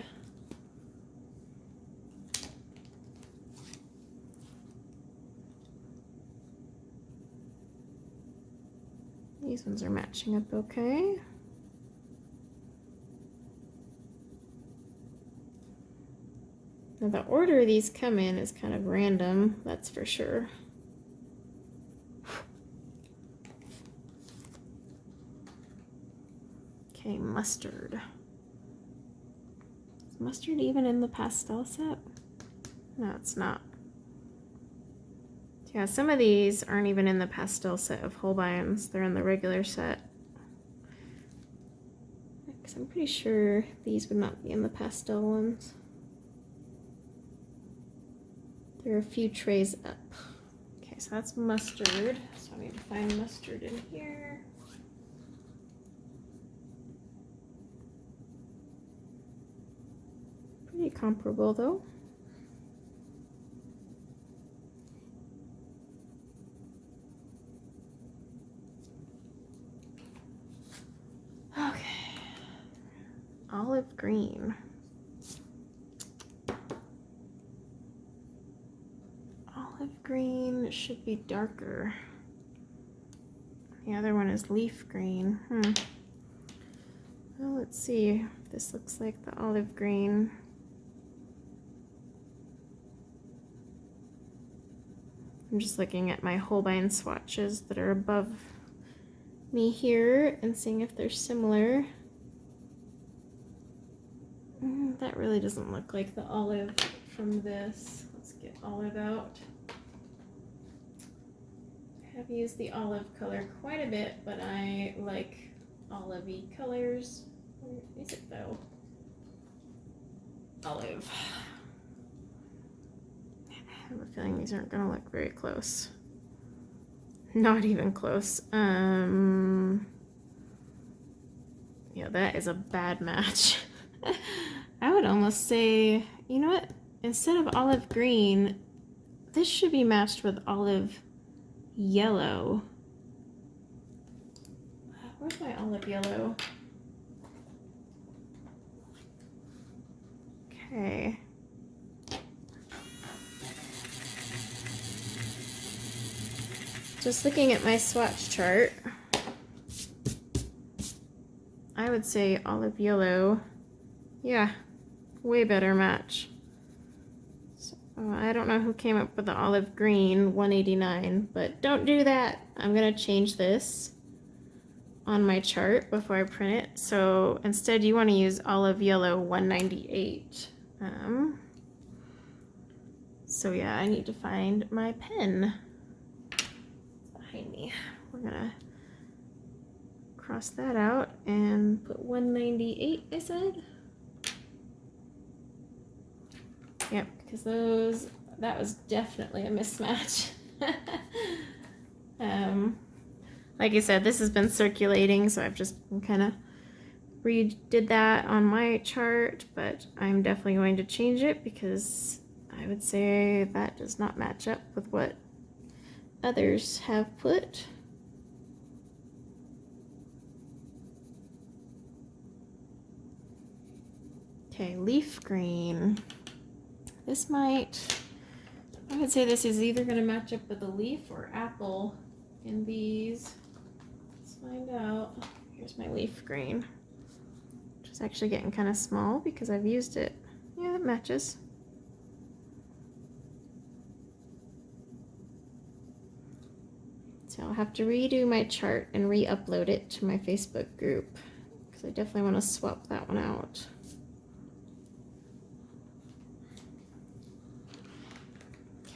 These ones are matching up okay. Now the order these come in is kind of random, that's for sure. Okay, Mustard. Is Mustard even in the pastel set? No, it's not. Yeah, some of these aren't even in the pastel set of Holbeins. They're in the regular set. Because I'm pretty sure these would not be in the pastel ones. There are a few trays up. Okay, so that's Mustard. So I need to find Mustard in here. Pretty comparable though. Olive green. Olive green should be darker. The other one is leaf green. Well, let's see if this looks like the olive green. I'm just looking at my Holbein swatches that are above me here and seeing if they're similar. That really doesn't look like the olive from this. Let's get olive out. I have used the olive color quite a bit, but I like olivey colors. Where is it though? Olive. I have a feeling these aren't gonna look very close. Not even close. Yeah, that is a bad match. I would almost say, you know what? Instead of olive green, this should be matched with olive yellow. Where's my olive yellow? Okay. Just looking at my swatch chart, I would say olive yellow. Yeah, way better match. So, I don't know who came up with the olive green 189, but don't do that. I'm gonna change this on my chart before I print it. So instead you want to use olive yellow 198. So yeah, I need to find my pen. Behind me. We're gonna cross that out and put 198, I said. Yep, because that was definitely a mismatch. Like I said, this has been circulating, so I've just kind of redid that on my chart, but I'm definitely going to change it because I would say that does not match up with what others have put. Okay, leaf green. This might, I would say this is either going to match up with a leaf or apple in these. Let's find out. Here's my leaf green, which is actually getting kind of small because I've used it. Yeah, it matches. So I'll have to redo my chart and re-upload it to my Facebook group because I definitely want to swap that one out.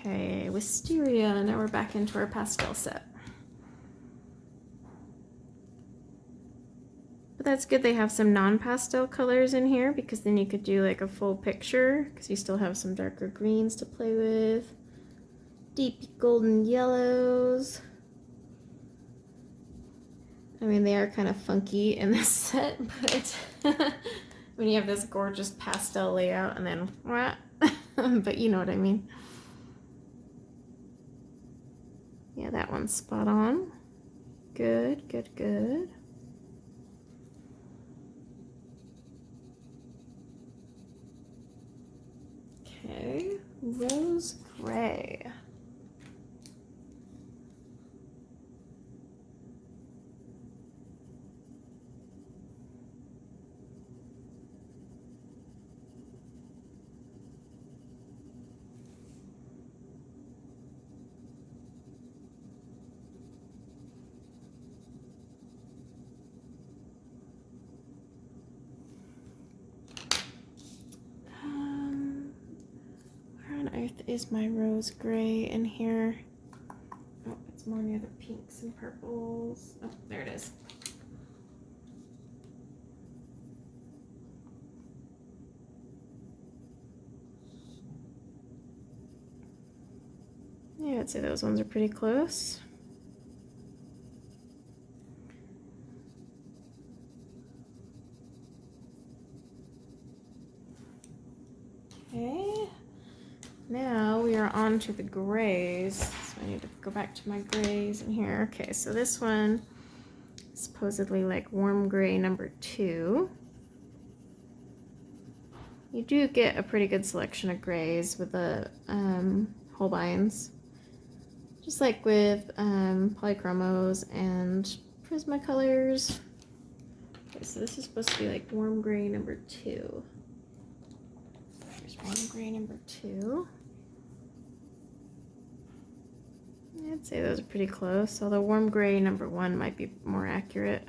Okay, wisteria. Now we're back into our pastel set. But that's good they have some non-pastel colors in here because then you could do like a full picture because you still have some darker greens to play with. Deep golden yellows. I mean, they are kind of funky in this set, but when you have this gorgeous pastel layout and then, but you know what I mean. Yeah, that one's spot on. Good, good, good. Okay, rose gray. Is my rose gray in here? Oh, it's more near the pinks and purples. Oh, there it is. Yeah, I'd say those ones are pretty close. Okay. Now we are on to the grays. So I need to go back to my grays in here. Okay, so this one is supposedly like warm gray number 2. You do get a pretty good selection of grays with the Holbeins. Just like with polychromos and Prismacolors. Okay, so this is supposed to be like warm gray number 2. Here's warm gray number 2. I'd say those are pretty close, although warm gray number 1 might be more accurate.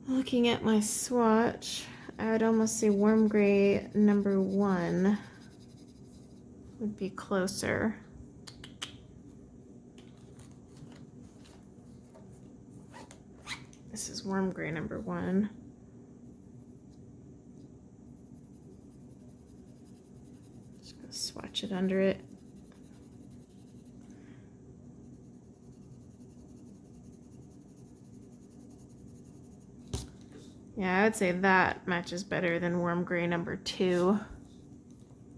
Looking at my swatch, I would almost say warm gray number 1 would be closer. This is warm gray number 1. Just gonna swatch it under it. Yeah, I would say that matches better than warm gray number 2.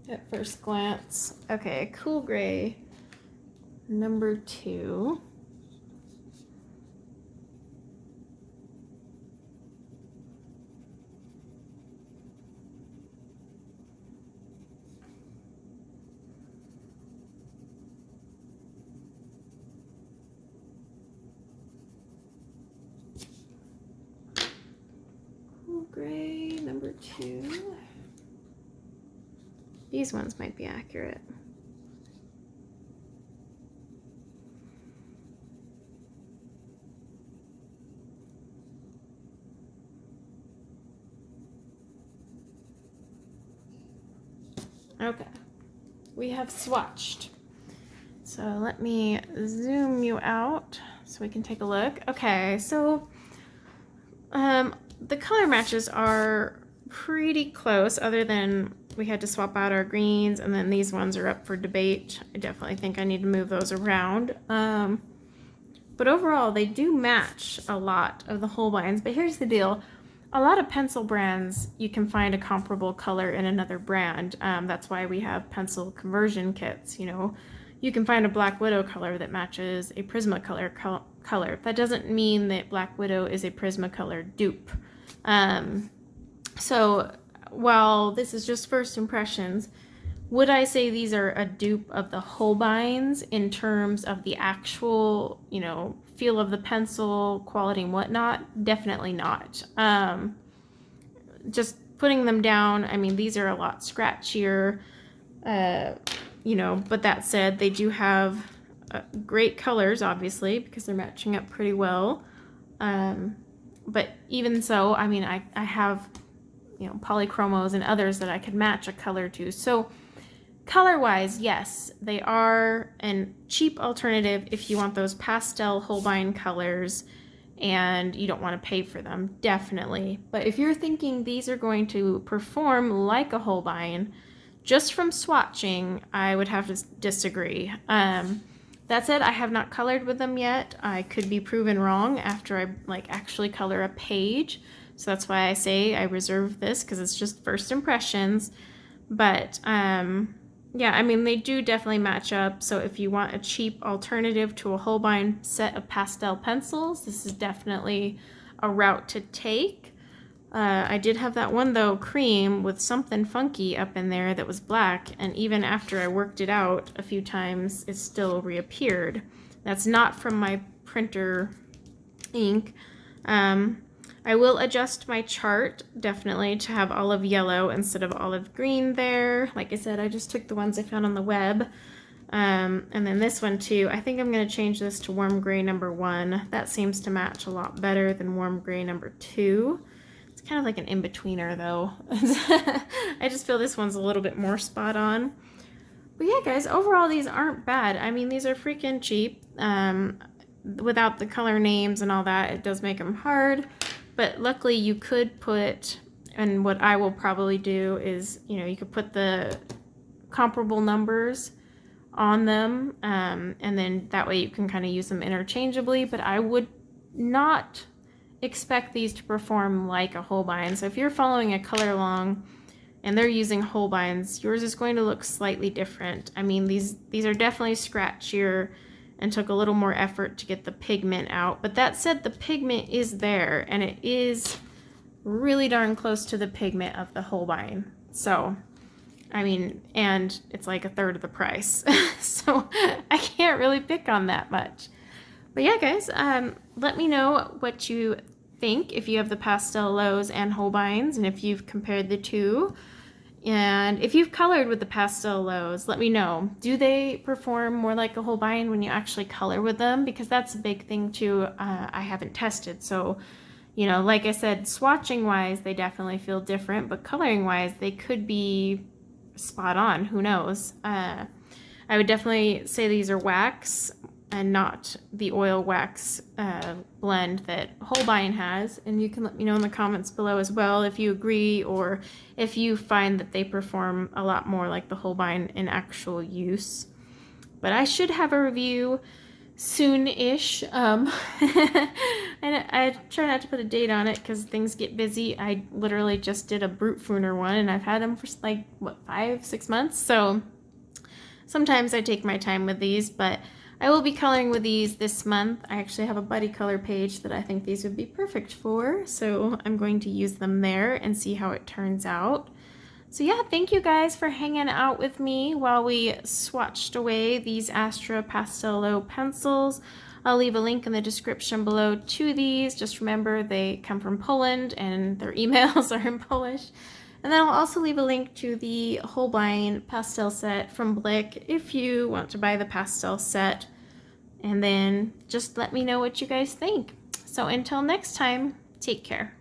at first glance. Okay, cool gray number 2. Cool gray number 2. These ones might be accurate. Okay, we have swatched. So let me zoom you out so we can take a look. Okay, so the color matches are pretty close, other than we had to swap out our greens, and then these ones are up for debate. I definitely think I need to move those around. But overall, they do match a lot of the Holbeins. But here's the deal. A lot of pencil brands, you can find a comparable color in another brand. That's why we have pencil conversion kits. You know, you can find a Black Widow color that matches a Prismacolor color. That doesn't mean that Black Widow is a Prismacolor dupe. So while this is just first impressions, would I say these are a dupe of the Holbeins in terms of the actual, you know, feel of the pencil, quality and whatnot? Definitely not. Just putting them down, I mean, these are a lot scratchier, you know, but that said, they do have great colors, obviously, because they're matching up pretty well. But even so, I mean, I have, you know, polychromos and others that I could match a color to. So color-wise, yes, they are a cheap alternative if you want those pastel Holbein colors and you don't want to pay for them, definitely. But if you're thinking these are going to perform like a Holbein, just from swatching, I would have to disagree. That said, I have not colored with them yet. I could be proven wrong after I actually color a page. So that's why I say I reserve this, because it's just first impressions. But yeah, I mean, they do definitely match up. So if you want a cheap alternative to a Holbein set of pastel pencils, this is definitely a route to take. I did have that one, though, cream with something funky up in there that was black, and even after I worked it out a few times, it still reappeared. That's not from my printer ink. I will adjust my chart, definitely, to have olive yellow instead of olive green there. Like I said, I just took the ones I found on the web. And then this one, too. I think I'm going to change this to warm gray number 1. That seems to match a lot better than warm gray number 2. It's kind of like an in-betweener, though. I just feel this one's a little bit more spot on. But yeah, guys, overall, these aren't bad. I mean, these are freaking cheap. Without the color names and all that, it does make them hard. But luckily you could put, and what I will probably do is, you know, you could put the comparable numbers on them, and then that way you can kind of use them interchangeably. But I would not expect these to perform like a Holbein. So if you're following a color along and they're using Holbeins, yours is going to look slightly different. I mean, these are definitely scratchier and took a little more effort to get the pigment out. But that said, the pigment is there, and it is really darn close to the pigment of the Holbein. So, I mean, and it's like a third of the price. So I can't really pick on that much. But yeah, guys, let me know what you think, if you have the Pastelows and Holbeins, and if you've compared the two. And if you've colored with the Pastelows, let me know. Do they perform more like a Holbein when you actually color with them? Because that's a big thing too. I haven't tested. So, you know, like I said, swatching wise, they definitely feel different, but coloring wise, they could be spot on. Who knows? I would definitely say these are wax and not the oil wax blend that Holbein has. And you can let me know in the comments below as well if you agree, or if you find that they perform a lot more like the Holbein in actual use. But I should have a review soon-ish. And I try not to put a date on it because things get busy. I literally just did a Brute Funer one, and I've had them for like, what, 5-6 months? So sometimes I take my time with these, but I will be coloring with these this month. I actually have a buddy color page that I think these would be perfect for, so I'm going to use them there and see how it turns out. So yeah, thank you guys for hanging out with me while we swatched away these Astra Pastelowe pencils. I'll leave a link in the description below to these. Just remember they come from Poland and their emails are in Polish. And then I'll also leave a link to the Holbein pastel set from Blick if you want to buy the pastel set. And then just let me know what you guys think. So until next time, take care.